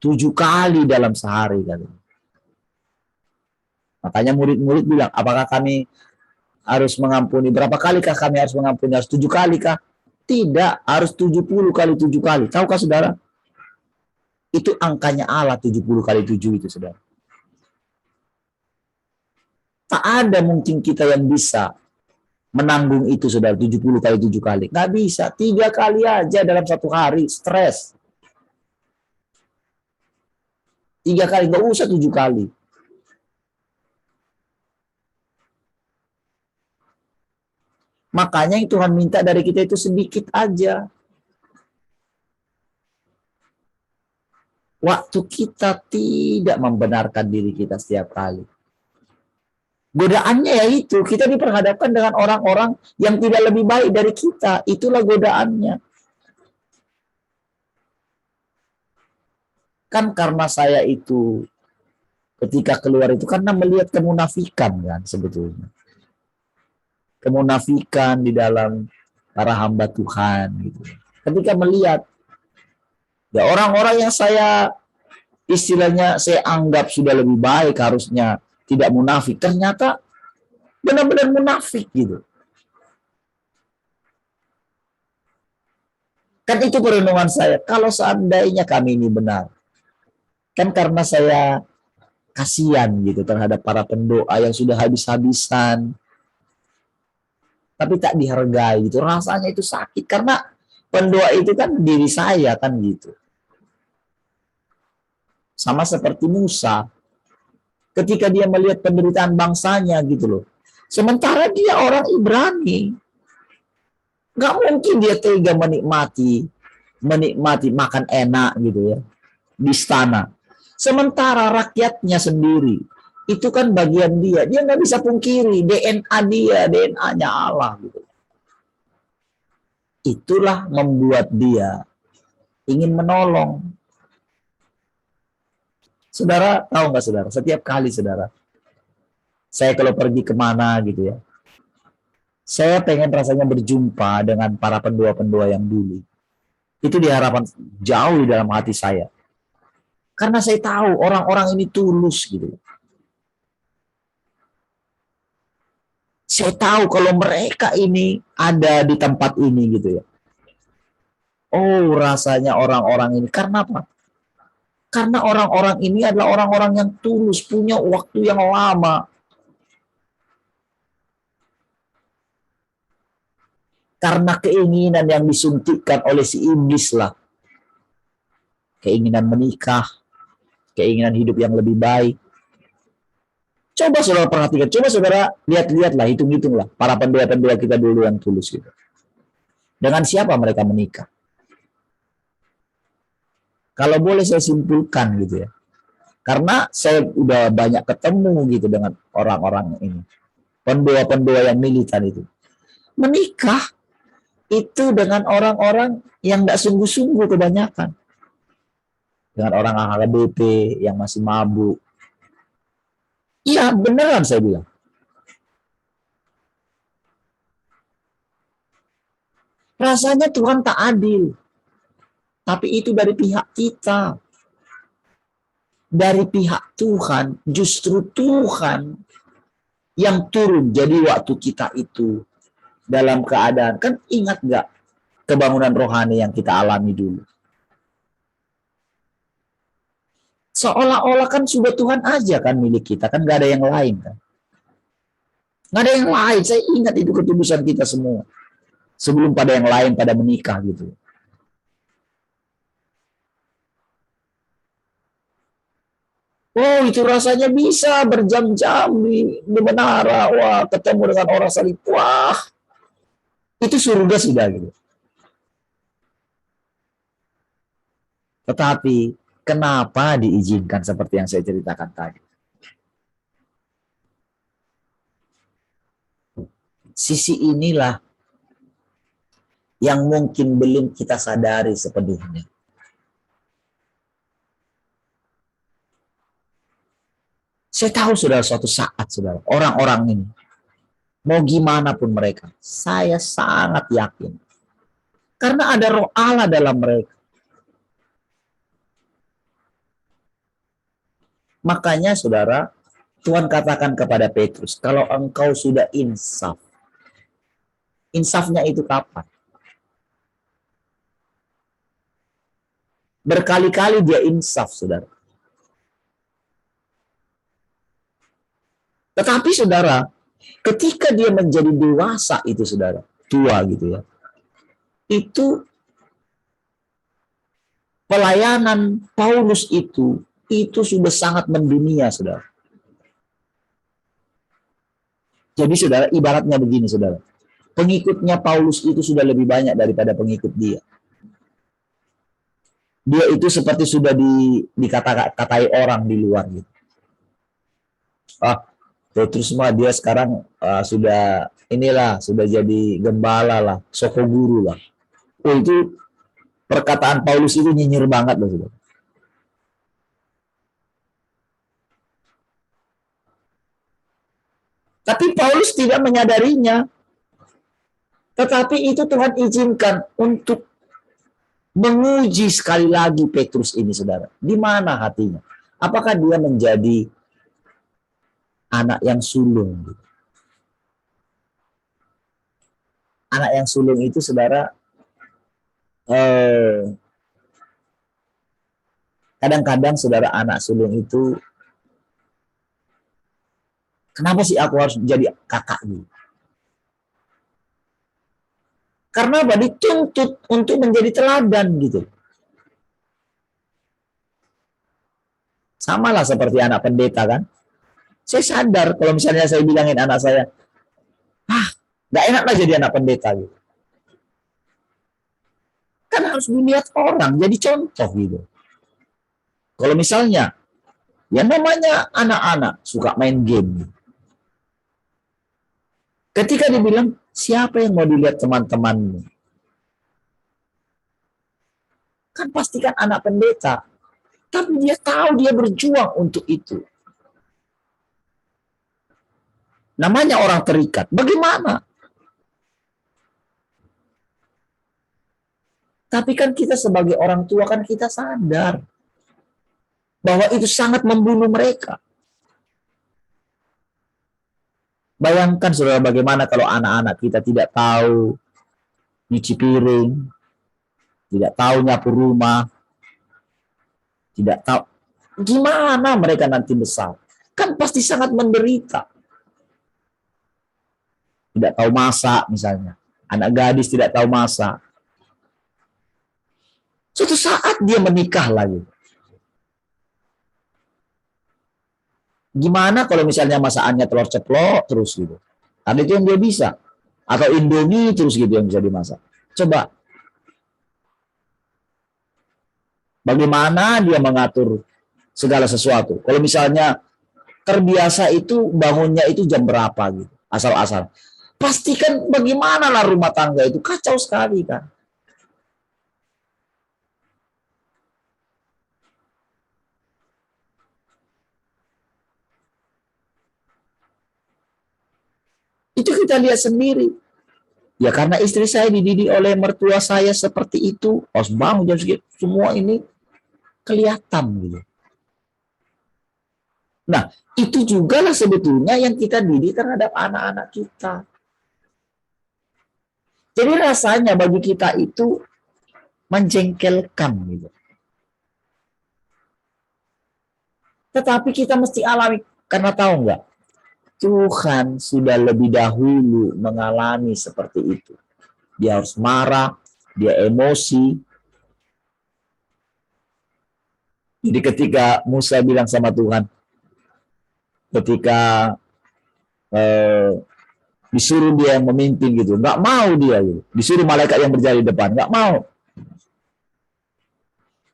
7 kali dalam sehari kali. Makanya murid-murid bilang, apakah kami harus mengampuni. Berapa kalikah kami harus mengampuni? Harus 7 kali kah? Tidak, harus 70 kali 7 kali. Tahukah saudara? Itu angkanya Allah 70 kali 7 itu saudara. Tak ada mungkin kita yang bisa menanggung itu saudara 70 kali 7 kali. Nggak bisa, 3 kali aja dalam satu hari, stres. 3 kali, nggak usah 7 kali. Makanya yang Tuhan minta dari kita itu sedikit aja. Waktu kita tidak membenarkan diri kita setiap kali. Godaannya yaitu kita diperhadapkan dengan orang-orang yang tidak lebih baik dari kita. Itulah godaannya. Kan karena saya itu ketika keluar itu karena melihat kemunafikan kan sebetulnya. Kemunafikan di dalam para hamba Tuhan gitu. Ketika melihat ya orang-orang yang saya istilahnya saya anggap sudah lebih baik harusnya tidak munafik, ternyata benar-benar munafik gitu. Kan itu perenungan saya. Kalau seandainya kami ini benar, kan karena saya kasihan gitu terhadap para pendoa yang sudah habis-habisan, tapi tak dihargai gitu. Rasanya itu sakit karena pendoa itu kan diri saya kan gitu. Sama seperti Musa. Ketika dia melihat penderitaan bangsanya gitu loh. Sementara dia orang Ibrani. Nggak mungkin dia tega menikmati makan enak gitu ya. Di istana. Sementara rakyatnya sendiri. Itu kan bagian dia. Dia nggak bisa pungkiri. DNA dia. DNA-nya Allah gitu. Itulah membuat dia ingin menolong. Saudara, tahu nggak saudara? Setiap kali saudara, saya kalau pergi kemana gitu ya, saya pengen rasanya berjumpa dengan para pendoa-pendoa yang dulu. Itu diharapkan jauh di dalam hati saya. Karena saya tahu orang-orang ini tulus gitu. Saya tahu kalau mereka ini ada di tempat ini gitu ya. Oh, rasanya orang-orang ini. Karena apa? Karena orang-orang ini adalah orang-orang yang tulus, punya waktu yang lama. Karena keinginan yang disuntikkan oleh si iblis lah. Keinginan menikah, keinginan hidup yang lebih baik. Coba saudara perhatikan, coba saudara lihat-lihatlah, hitung-hitunglah para pendoa-pendoa kita dulu yang tulus gitu. Dengan siapa mereka menikah? Kalau boleh saya simpulkan gitu ya. Karena saya udah banyak ketemu gitu dengan orang-orang ini. Pendoa-pendoa yang militan itu. Menikah itu dengan orang-orang yang nggak sungguh-sungguh kebanyakan. Dengan orang HKBP yang masih mabuk. Iya beneran saya bilang. Rasanya Tuhan tak adil. Tapi itu dari pihak kita. Dari pihak Tuhan, justru Tuhan yang turun. Jadi waktu kita itu dalam keadaan, kan ingat nggak kebangunan rohani yang kita alami dulu? Seolah-olah kan sudah Tuhan aja kan milik kita, kan nggak ada yang lain kan. Nggak ada yang lain, saya ingat itu ketudusan kita semua. Sebelum pada yang lain pada menikah gitu. Oh, itu rasanya bisa berjam-jam di menara. Wah, ketemu dengan orang salib. Wah, itu surga sudah gitu. Tetapi, kenapa diizinkan seperti yang saya ceritakan tadi? Sisi inilah yang mungkin belum kita sadari sepenuhnya. Saya tahu saudara suatu saat saudara, orang-orang ini, mau gimana pun mereka, saya sangat yakin. Karena ada roh Allah dalam mereka. Makanya saudara, Tuhan katakan kepada Petrus, kalau engkau sudah insaf. Insafnya itu kapan? Berkali-kali dia insaf, saudara. Tetapi saudara, ketika dia menjadi dewasa itu, saudara, tua gitu ya, itu pelayanan Paulus itu sudah sangat mendunia, saudara. Jadi saudara, ibaratnya begini, saudara. Pengikutnya Paulus itu sudah lebih banyak daripada pengikut dia. Dia itu seperti sudah dikata-katai orang di luar gitu. Petrus mah dia sekarang sudah jadi gembala lah, soko guru lah. Oh, itu perkataan Paulus itu nyinyir banget loh, saudara. Tapi Paulus tidak menyadarinya. Tetapi itu Tuhan izinkan untuk menguji sekali lagi Petrus ini, saudara. Di mana hatinya? Apakah dia menjadi anak yang sulung? Anak yang sulung itu, saudara, kadang-kadang, saudara, anak sulung itu, kenapa sih aku harus jadi kakak gitu? Karena apa? Dituntut untuk menjadi teladan gitu. Sama lah seperti anak pendeta kan. Saya sadar kalau misalnya saya bilangin anak saya, gak enak lah jadi anak pendeta gitu. Kan harus dilihat orang, jadi contoh gitu. Kalau misalnya, ya namanya anak-anak suka main game gitu. Ketika dibilang, siapa yang mau dilihat teman-temanmu? Kan pastikan anak pendeta. Tapi dia tahu dia berjuang untuk itu. Namanya orang terikat. Bagaimana? Tapi kan kita sebagai orang tua kan kita sadar bahwa itu sangat membunuh mereka. Bayangkan saudara bagaimana kalau anak-anak kita tidak tahu nyuci piring, tidak tahu nyapu rumah, tidak tahu gimana mereka nanti besar. Kan pasti sangat menderita. Tidak tahu masak misalnya. Anak gadis tidak tahu masak. Suatu saat dia menikah lagi. Gimana kalau misalnya masakannya telur ceplok terus gitu. Ada itu yang dia bisa. Atau Indomie terus gitu yang bisa dimasak. Coba. Bagaimana dia mengatur segala sesuatu. Kalau misalnya terbiasa itu bangunnya itu jam berapa gitu. Asal-asal. Pastikan bagaimana lah rumah tangga itu. Kacau sekali kan. Itu kita lihat sendiri. Ya karena istri saya dididik oleh mertua saya seperti itu. Harus bangun jam segitu. Semua ini kelihatan gitu. Nah, itu juga lah sebetulnya yang kita didik terhadap anak-anak kita. Jadi rasanya bagi kita itu menjengkelkan gitu. Tetapi kita mesti alami. Karena tahu nggak? Tuhan sudah lebih dahulu mengalami seperti itu. Dia harus marah, dia emosi. Jadi ketika Musa bilang sama Tuhan, ketika disuruh dia yang memimpin gitu, nggak mau dia gitu. Disuruh malaikat yang berjalan di depan, nggak mau.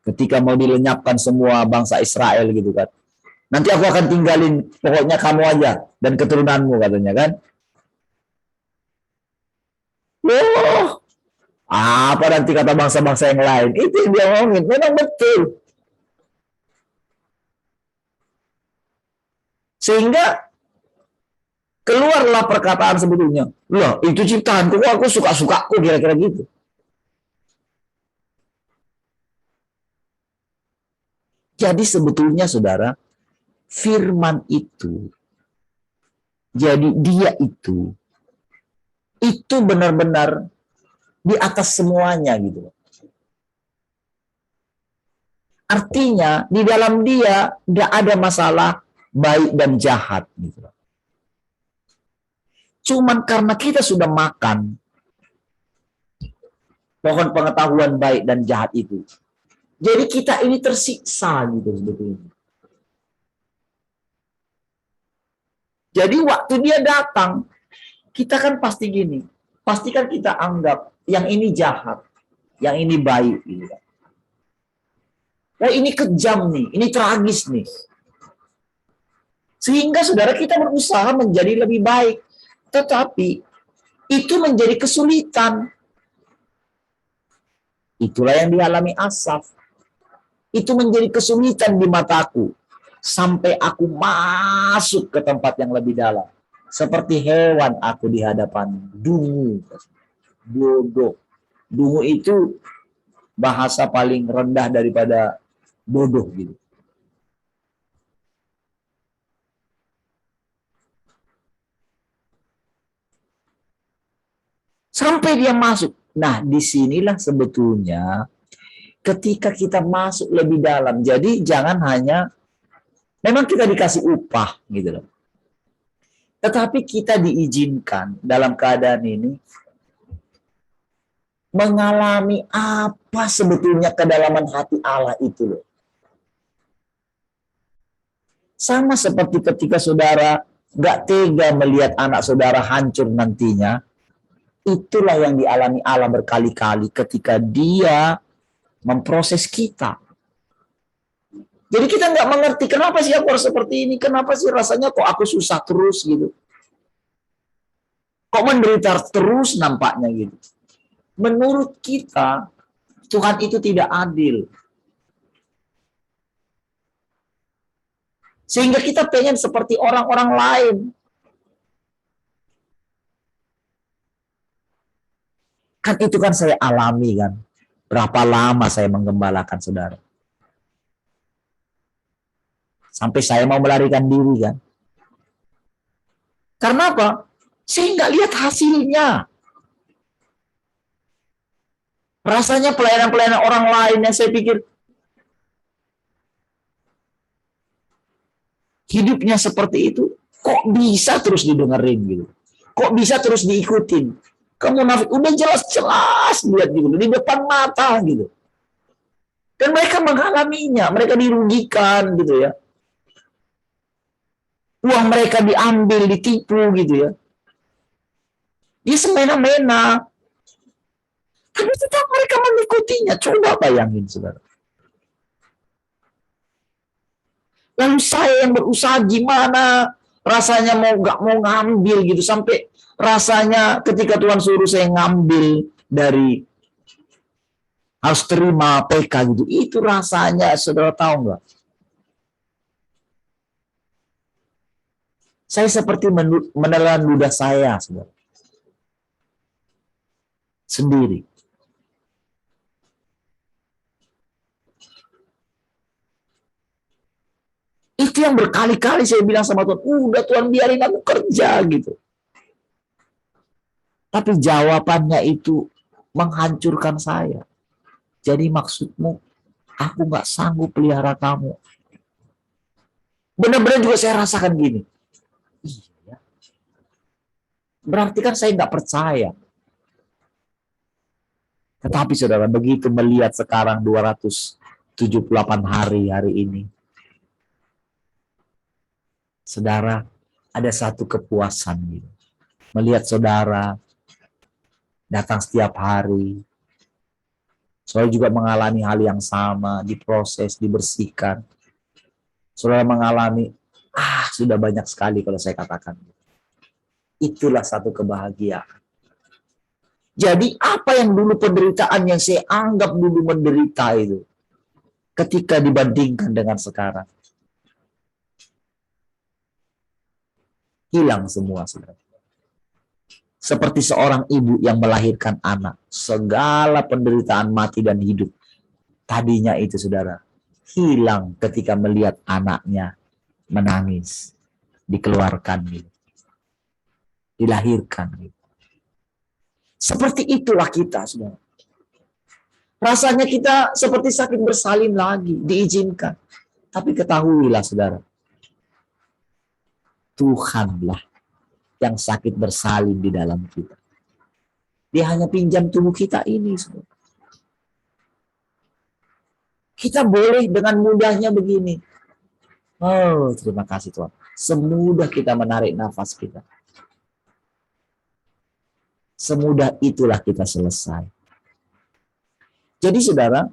Ketika mau dilenyapkan semua bangsa Israel gitu kan, nanti aku akan tinggalin, pokoknya kamu aja dan keturunanmu katanya kan. Wah, apa nanti kata bangsa-bangsa yang lain? Itu yang dia ngomongin, memang betul. Sehingga keluarlah perkataan sebetulnya, loh itu ciptaanku, aku suka-sukaku, kira-kira gitu. Jadi sebetulnya saudara, firman itu Jadi dia itu benar-benar di atas semuanya gitu. Artinya di dalam dia nggak ada masalah baik dan jahat gitu. Cuman karena kita sudah makan pohon pengetahuan baik dan jahat itu, jadi kita ini tersiksa gitu sebetulnya. Jadi waktu dia datang, kita kan pasti gini, pasti kan kita anggap yang ini jahat, yang ini baik gitu kan. Oh ini kejam nih, ini tragis nih. Sehingga saudara kita berusaha menjadi lebih baik. Tetapi itu menjadi kesulitan. Itulah yang dialami Asaf. Itu menjadi kesulitan di mataku. Sampai aku masuk ke tempat yang lebih dalam. Seperti hewan aku di hadapan dungu. Bodoh. Dungu itu bahasa paling rendah daripada bodoh gitu. Sampai dia masuk. Nah, disinilah sebetulnya ketika kita masuk lebih dalam. Jadi jangan hanya, memang kita dikasih upah gitu loh. Tetapi kita diizinkan dalam keadaan ini mengalami apa sebetulnya kedalaman hati Allah itu loh. Sama seperti ketika saudara gak tega melihat anak saudara hancur nantinya. Itulah yang dialami Allah berkali-kali ketika dia memproses kita. Jadi kita nggak mengerti kenapa sih aku harus seperti ini, kenapa sih rasanya kok aku susah terus gitu. Kok menderita terus nampaknya gitu. Menurut kita, Tuhan itu tidak adil. Sehingga kita pengen seperti orang-orang lain. Kan itu kan saya alami kan. Berapa lama saya menggembalakan saudara. Sampai saya mau melarikan diri kan. Karena apa? Saya nggak lihat hasilnya. Rasanya pelayanan-pelayanan orang lain yang saya pikir hidupnya seperti itu, kok bisa terus didengerin gitu. Kok bisa terus diikutin. Kamu munafik udah jelas-jelas lihat gitu di depan mata gitu. Dan mereka mengalaminya, mereka dirugikan gitu ya. Uang mereka diambil, ditipu gitu ya. Dia semena-mena. Tapi tetap mereka mengikutinya. Coba bayangin saudara. Lalu saya yang berusaha gimana rasanya mau ngambil gitu sampai rasanya ketika Tuhan suruh saya ngambil dari harus terima PK gitu. Itu rasanya saudara tahu nggak? Saya seperti menelan ludah saya saudara. Sendiri. Itu yang berkali-kali saya bilang sama Tuhan, udah Tuhan biarin aku kerja gitu. Tapi jawabannya itu menghancurkan saya. Jadi maksudmu, aku nggak sanggup pelihara kamu. Benar-benar juga saya rasakan gini. Iya. Berarti kan saya nggak percaya. Tetapi saudara, begitu melihat sekarang 278 hari ini, saudara, ada satu kepuasan gitu. Melihat saudara datang setiap hari. Saudara juga mengalami hal yang sama, diproses, dibersihkan. Saudara mengalami, sudah banyak sekali kalau saya katakan. Itulah satu kebahagiaan. Jadi apa yang dulu penderitaan yang saya anggap dulu menderita itu, ketika dibandingkan dengan sekarang, hilang semua saudara. Seperti seorang ibu yang melahirkan anak. Segala penderitaan mati dan hidup. Tadinya itu saudara. Hilang ketika melihat anaknya menangis. Dikeluarkan gitu. dilahirkan. Seperti itulah kita, saudara. Rasanya kita seperti sakit bersalin lagi, diizinkan. Tapi ketahuilah, saudara, Tuhanlah yang sakit bersalin di dalam kita. Dia hanya pinjam tubuh kita ini, saudara. Kita boleh dengan mudahnya begini. Oh, terima kasih Tuhan. Semudah kita menarik nafas kita. Semudah itulah kita selesai. Jadi saudara,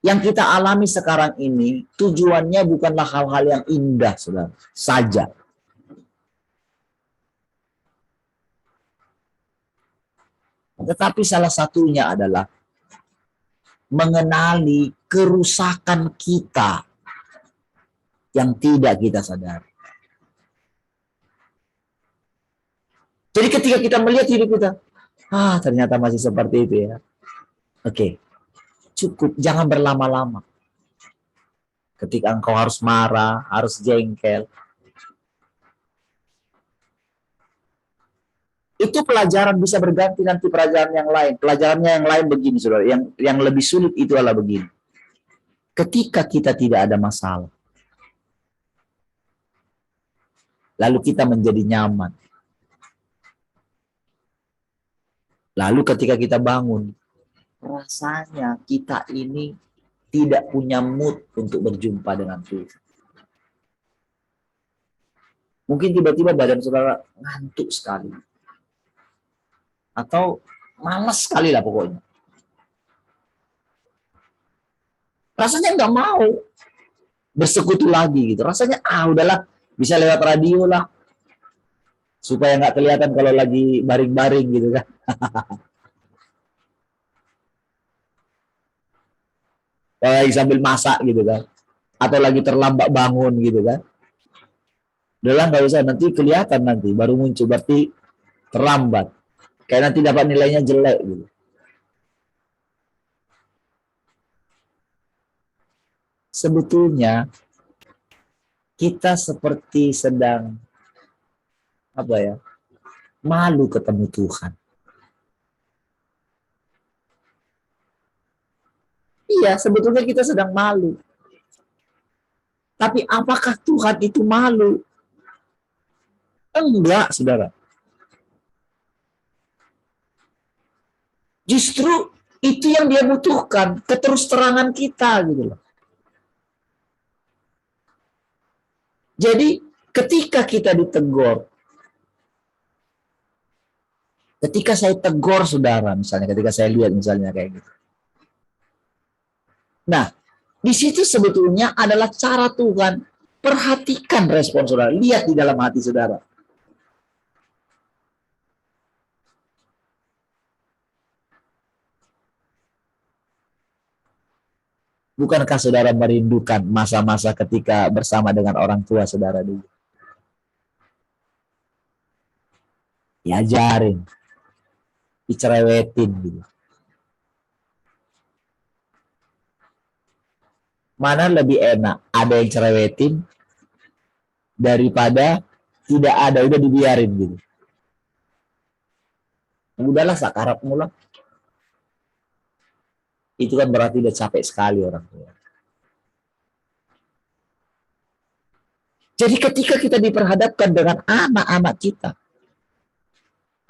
yang kita alami sekarang ini tujuannya bukanlah hal-hal yang indah, saudara, saja. Tetapi salah satunya adalah mengenali kerusakan kita yang tidak kita sadari. Jadi ketika kita melihat hidup kita, ternyata masih seperti itu ya. Oke, cukup, jangan berlama-lama. Ketika engkau harus marah, harus jengkel. Itu pelajaran bisa berganti nanti pelajaran yang lain. Pelajarannya yang lain begini, saudara. Yang lebih sulit itu adalah begini. Ketika kita tidak ada masalah, lalu kita menjadi nyaman. Lalu ketika kita bangun, rasanya kita ini tidak punya mood untuk berjumpa dengan Tuhan. Mungkin tiba-tiba badan saudara ngantuk sekali. Atau malas sekali lah pokoknya. Rasanya nggak mau bersekutu lagi gitu. Rasanya udahlah, bisa lewat radio lah. Supaya nggak kelihatan kalau lagi baring-baring gitu kan. Kalau lagi sambil masak gitu kan. Atau lagi terlambat bangun gitu kan. Udahlah nggak usah, nanti kelihatan nanti. Baru muncul, berarti terlambat. Kayak nanti dapat nilainya jelek gitu. Sebetulnya kita seperti sedang malu ketemu Tuhan. Iya, sebetulnya kita sedang malu. Tapi apakah Tuhan itu malu? Enggak, saudara. Justru itu yang dia butuhkan, keterus-terangan kita gitu loh. Jadi ketika kita ditegur, ketika saya tegur saudara, misalnya ketika saya lihat misalnya kayak gitu. Nah, di situ sebetulnya adalah cara Tuhan. Perhatikan respon saudara, lihat di dalam hati saudara. Bukankah saudara merindukan masa-masa ketika bersama dengan orang tua saudara dulu? Diajarin, dicerewetin gitu. Mana lebih enak, ada yang cerewetin daripada tidak ada, udah dibiarin gitu. Udahlah sakarap mulai. Itu kan berarti udah capek sekali orang tua. Jadi ketika kita diperhadapkan dengan anak-anak kita,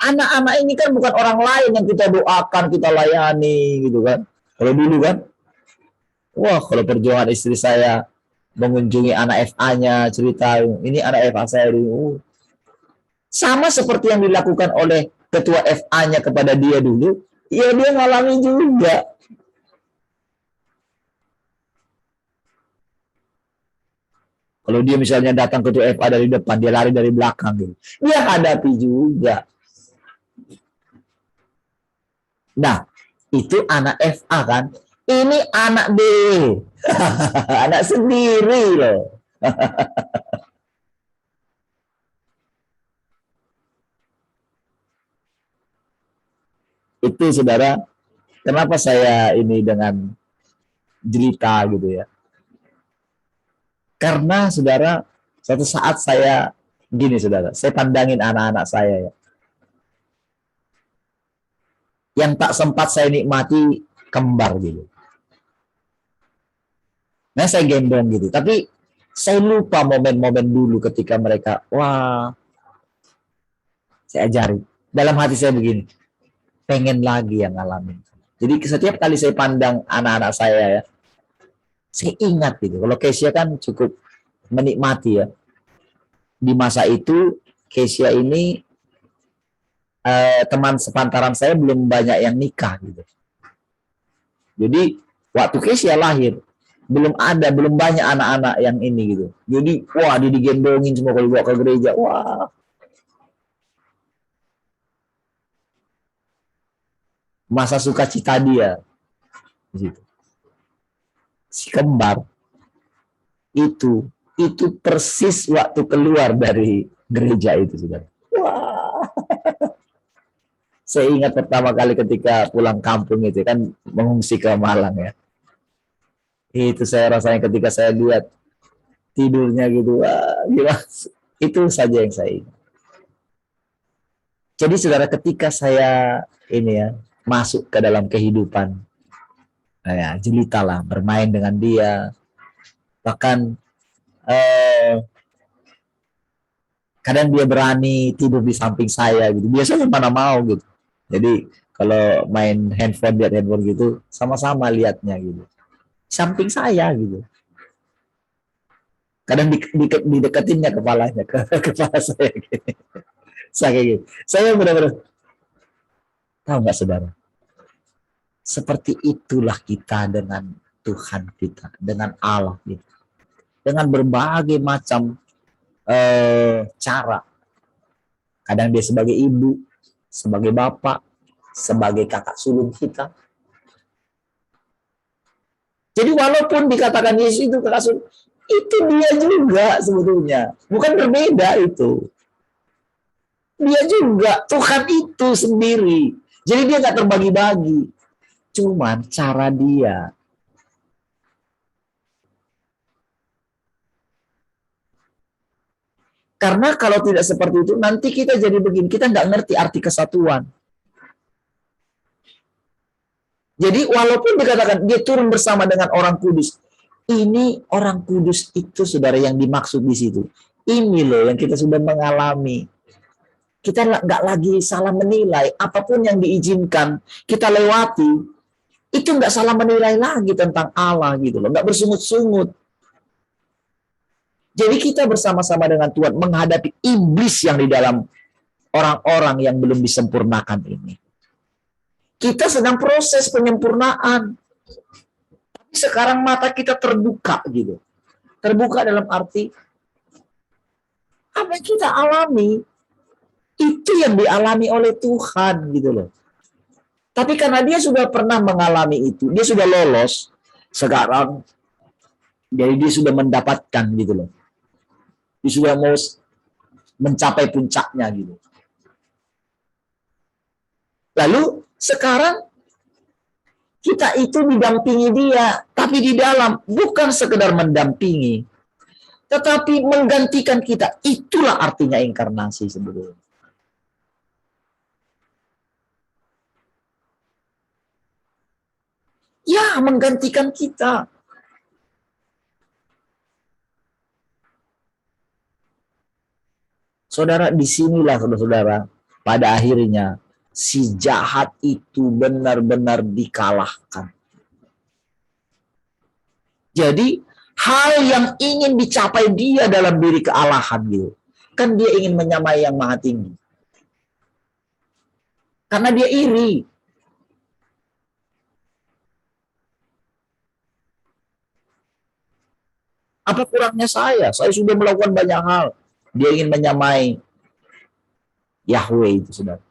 anak-anak ini kan bukan orang lain yang kita doakan, kita layani gitu kan. Kalau dulu kan, wah kalau perjuangan istri saya mengunjungi anak FA-nya, cerita ini anak FA saya dulu. Sama seperti yang dilakukan oleh ketua FA-nya kepada dia dulu, ya dia ngalami juga. Kalau dia misalnya datang ke FA dari depan, dia lari dari belakang gitu. Dia hadapi juga. Nah, itu anak FA kan. Ini anak B. Anak sendiri loh. Itu saudara, kenapa saya ini dengan jelita gitu ya. Karena saudara, suatu saat saya Gini saudara, saya pandangin anak-anak saya ya. Yang tak sempat saya nikmati kembar gitu. Nah saya gendong gitu. Tapi saya lupa momen-momen dulu ketika mereka, wah, saya ajari. Dalam hati saya begini, pengen lagi yang ngalamin. Jadi setiap kali saya pandang anak-anak saya ya, saya ingat gitu. Kalau Kesia kan cukup menikmati ya. Di masa itu Kesia ini teman sepantaran saya belum banyak yang nikah gitu. Jadi waktu Kesia lahir belum banyak anak-anak yang ini gitu. Jadi wah dia digendongin semua kalau dibawa ke gereja. Wah. Masa sukacita dia gitu. Si kembar itu persis waktu keluar dari gereja itu sudah. Wah. Saya ingat pertama kali ketika pulang kampung itu kan mengungsi ke Malang ya. Itu saya rasanya ketika saya lihat tidurnya gitu, wah, gila. Itu saja yang saya ingat. Jadi saudara ketika saya ini ya masuk ke dalam kehidupan, ya jelitalah bermain dengan dia, bahkan kadang dia berani tidur di samping saya gitu. Biasanya mana mau gitu. Jadi kalau main lihat handphone gitu, sama-sama lihatnya gitu. Samping saya gitu. Kadang dideketinnya kepalanya ke kepala saya gitu. Saya kayak gitu. Saya benar-benar tahu nggak saudara? Seperti itulah kita dengan Tuhan kita, dengan Allah gitu. Dengan berbagai macam cara. Kadang dia sebagai ibu, sebagai bapak, sebagai kakak sulung kita. Jadi walaupun dikatakan Yesus itu kakak sulung, itu dia juga sebetulnya. Bukan berbeda itu. Dia juga, Tuhan itu sendiri. Jadi dia nggak terbagi-bagi. Cuman cara dia. Karena kalau tidak seperti itu, nanti kita jadi begini. Kita nggak ngerti arti kesatuan. Jadi walaupun dikatakan dia turun bersama dengan orang kudus. Ini orang kudus itu saudara yang dimaksud di situ. Ini loh yang kita sudah mengalami. Kita nggak lagi salah menilai. Apapun yang diizinkan, kita lewati. Itu nggak salah menilai lagi tentang Allah gitu loh. Nggak bersungut-sungut. Jadi kita bersama-sama dengan Tuhan menghadapi iblis yang di dalam orang-orang yang belum disempurnakan ini. Kita sedang proses penyempurnaan. Tapi sekarang mata kita terbuka gitu. Terbuka dalam arti apa yang kita alami itu yang dialami oleh Tuhan gitu loh. Tapi karena dia sudah pernah mengalami itu, dia sudah lolos sekarang. Jadi dia sudah mendapatkan gitu loh. Dia sudah mau mencapai puncaknya gitu. Lalu sekarang kita itu didampingi dia, tapi di dalam bukan sekedar mendampingi, tetapi menggantikan kita. Itulah artinya inkarnasi sebetulnya. Ya, menggantikan kita. Saudara, disinilah saudara-saudara, pada akhirnya si jahat itu benar-benar dikalahkan. Jadi hal yang ingin dicapai dia dalam diri kealahan gitu. Kan dia ingin menyamai yang maha tinggi. Karena dia iri. Apa kurangnya saya? Saya sudah melakukan banyak hal. Dia ingin menyamai Yahweh itu, saudara.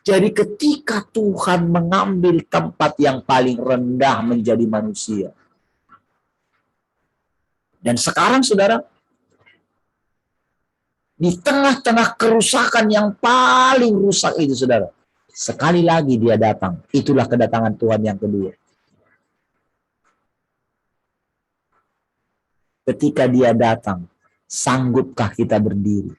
Jadi ketika Tuhan mengambil tempat yang paling rendah menjadi manusia. Dan sekarang, saudara, di tengah-tengah kerusakan yang paling rusak itu, saudara, sekali lagi dia datang. Itulah kedatangan Tuhan yang kedua. ketika dia datang, sanggupkah kita berdiri?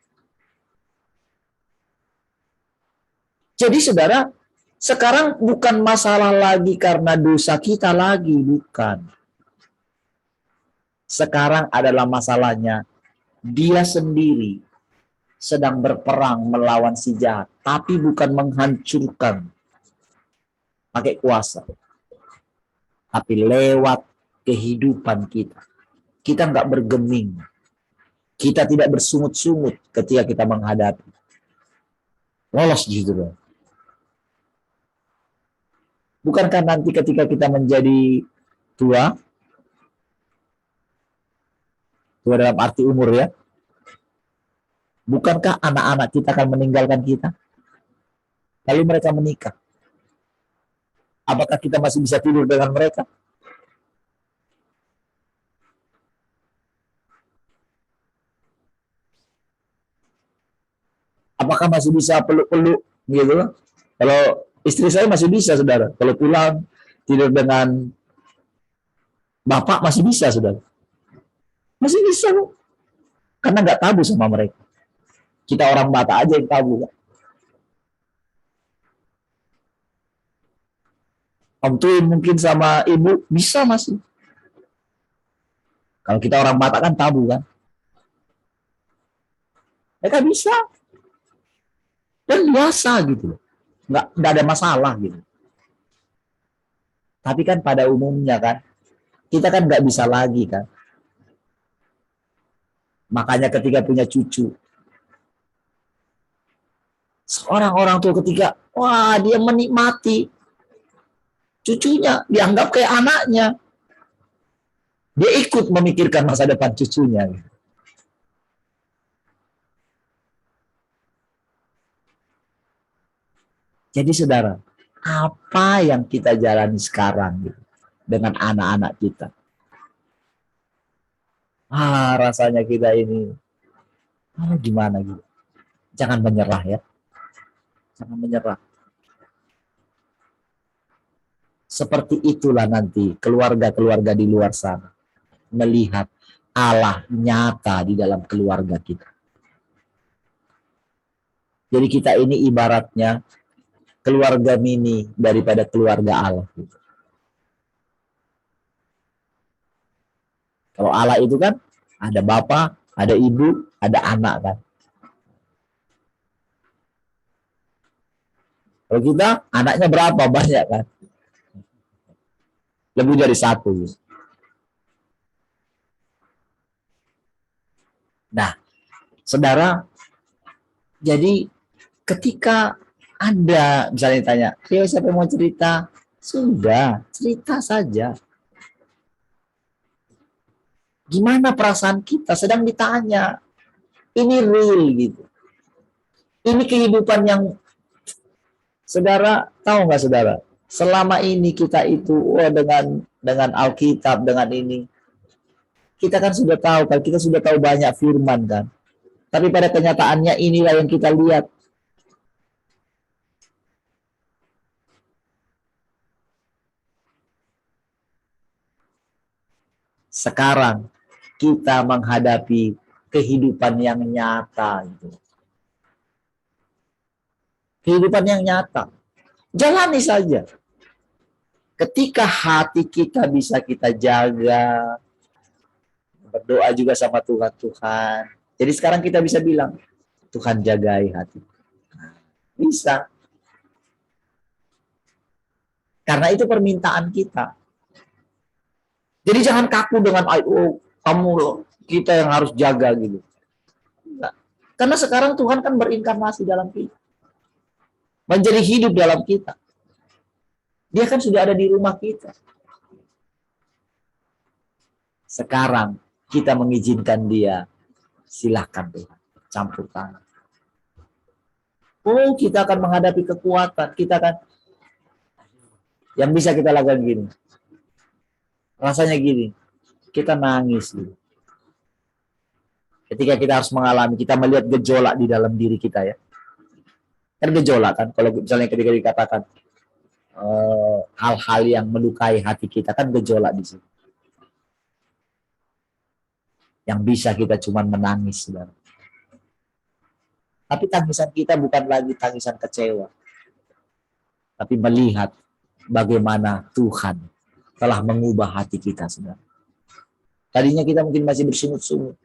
Jadi saudara, sekarang bukan masalah lagi karena dosa kita lagi, bukan. Sekarang adalah masalahnya dia sendiri sedang berperang melawan si jahat, tapi bukan menghancurkan pakai kuasa, tapi lewat kehidupan kita. Kita nggak bergeming, kita tidak bersungut-sungut ketika kita menghadapi. Lolos justru. Bukankah nanti ketika kita menjadi tua dalam arti umur ya, bukankah anak-anak kita akan meninggalkan kita? Lalu mereka menikah. Apakah kita masih bisa tidur dengan mereka? Apakah masih bisa peluk-peluk gitu? Kalau istri saya masih bisa, saudara. Kalau pulang tidur dengan bapak masih bisa, saudara. Masih bisa, karena nggak tabu sama mereka. Kita orang Batak aja yang tabu. Om Tuin mungkin sama ibu bisa masih. Kalau kita orang Batak kan tabu kan. Mereka bisa. Dan biasa gitu. Nggak ada masalah gitu. Tapi kan pada umumnya kan, kita kan nggak bisa lagi kan. Makanya ketika punya cucu, seorang orang tua ketika, wah dia menikmati cucunya, dianggap kayak anaknya. Dia ikut memikirkan masa depan cucunya. Jadi saudara, apa yang kita jalani sekarang gitu, dengan anak-anak kita? Rasanya kita ini, gimana gitu. Jangan menyerah ya. Jangan menyerah. Seperti itulah nanti keluarga-keluarga di luar sana melihat Allah nyata di dalam keluarga kita. Jadi kita ini ibaratnya keluarga mini daripada keluarga Allah. Kalau Allah itu kan ada bapak, ada ibu, ada anak kan. Kalau kita anaknya berapa? Banyak kan. Lebih dari satu. Nah, saudara, jadi ketika ada misalnya ditanya, siapa yang mau cerita? Sudah, cerita saja. Gimana perasaan kita sedang ditanya. Ini real gitu. Ini kehidupan yang saudara tahu nggak saudara? Selama ini kita itu dengan Alkitab, dengan ini kita kan sudah tahu kan, kita sudah tahu banyak firman kan. Tapi pada kenyataannya inilah yang kita lihat. Sekarang kita menghadapi kehidupan yang nyata gitu. Kehidupan yang nyata. Jalani saja. Ketika hati kita bisa kita jaga, berdoa juga sama Tuhan. Jadi sekarang kita bisa bilang, Tuhan jagai hati. Bisa. Karena itu permintaan kita. Jadi jangan kaku dengan, kamu loh, kita yang harus jaga gitu. Enggak. Karena sekarang Tuhan kan berinkarnasi dalam kita. Menjadi hidup dalam kita. Dia kan sudah ada di rumah kita. Sekarang kita mengizinkan dia, silahkan Tuhan, campur tangan. Kita akan menghadapi kekuatan. Kita akan, yang bisa kita lakukan gini. Rasanya gini, kita nangis gitu. Ketika kita harus mengalami, kita melihat gejolak di dalam diri kita ya. Kan gejolak kan, kalau misalnya ketika dikatakan hal-hal yang melukai hati kita, kan gejolak di sini. Yang bisa kita cuma menangis, saudara. Tapi tangisan kita bukan lagi tangisan kecewa. Tapi melihat bagaimana Tuhan telah mengubah hati kita, saudara. Tadinya kita mungkin masih bersungut-sungut.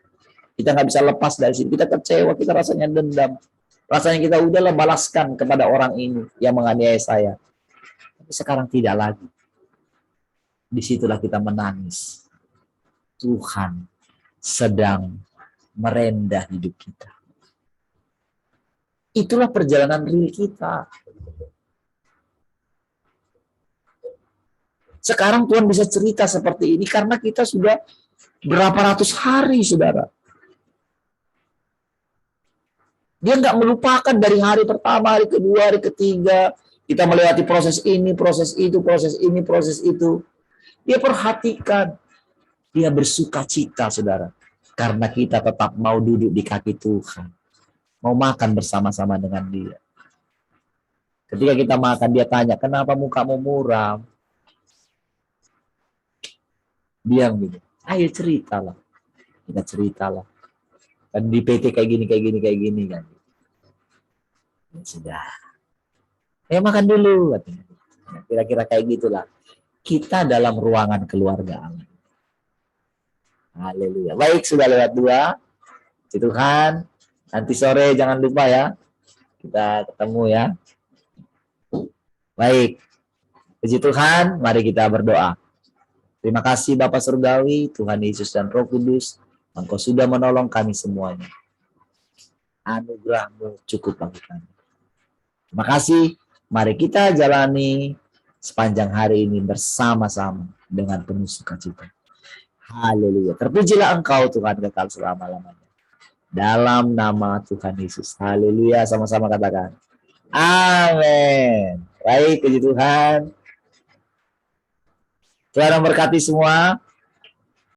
Kita nggak bisa lepas dari sini. Kita kecewa, kita rasanya dendam. Rasanya kita udahlah balaskan kepada orang ini yang menganiaya saya. Tapi sekarang tidak lagi. Disitulah kita menangis. Tuhan sedang merendah hidup kita. Itulah perjalanan real kita. Sekarang Tuhan bisa cerita seperti ini karena kita sudah berapa ratus hari, saudara. Dia nggak melupakan dari hari pertama, hari kedua, hari ketiga. Kita melewati proses ini, proses itu, proses ini, proses itu. Dia perhatikan. Dia bersuka cita, saudara. Karena kita tetap mau duduk di kaki Tuhan. Mau makan bersama-sama dengan dia. Ketika kita makan, dia tanya, kenapa mukamu muram? Diam gitu. Ayo ceritalah. Kita ceritalah. Kan di PT kayak gini kan. Ya sudah. Makan dulu. Kira-kira kayak gitulah. Kita dalam ruangan keluarga Allah. Haleluya. Baik, sudah lewat 2. Puji Tuhan. Nanti sore jangan lupa ya. Kita ketemu ya. Baik. Puji Tuhan. Mari kita berdoa. Terima kasih Bapa Surgawi, Tuhan Yesus dan Roh Kudus. Engkau sudah menolong kami semuanya. Anugerah-Mu cukup bagi kami. Terima kasih. Mari kita jalani sepanjang hari ini bersama-sama dengan penuh sukacita. Haleluya. Terpujilah Engkau Tuhan kekal selama-lamanya. Dalam nama Tuhan Yesus. Haleluya. Sama-sama katakan. Amin. Baik, puji Tuhan. Tuhan memberkati semua.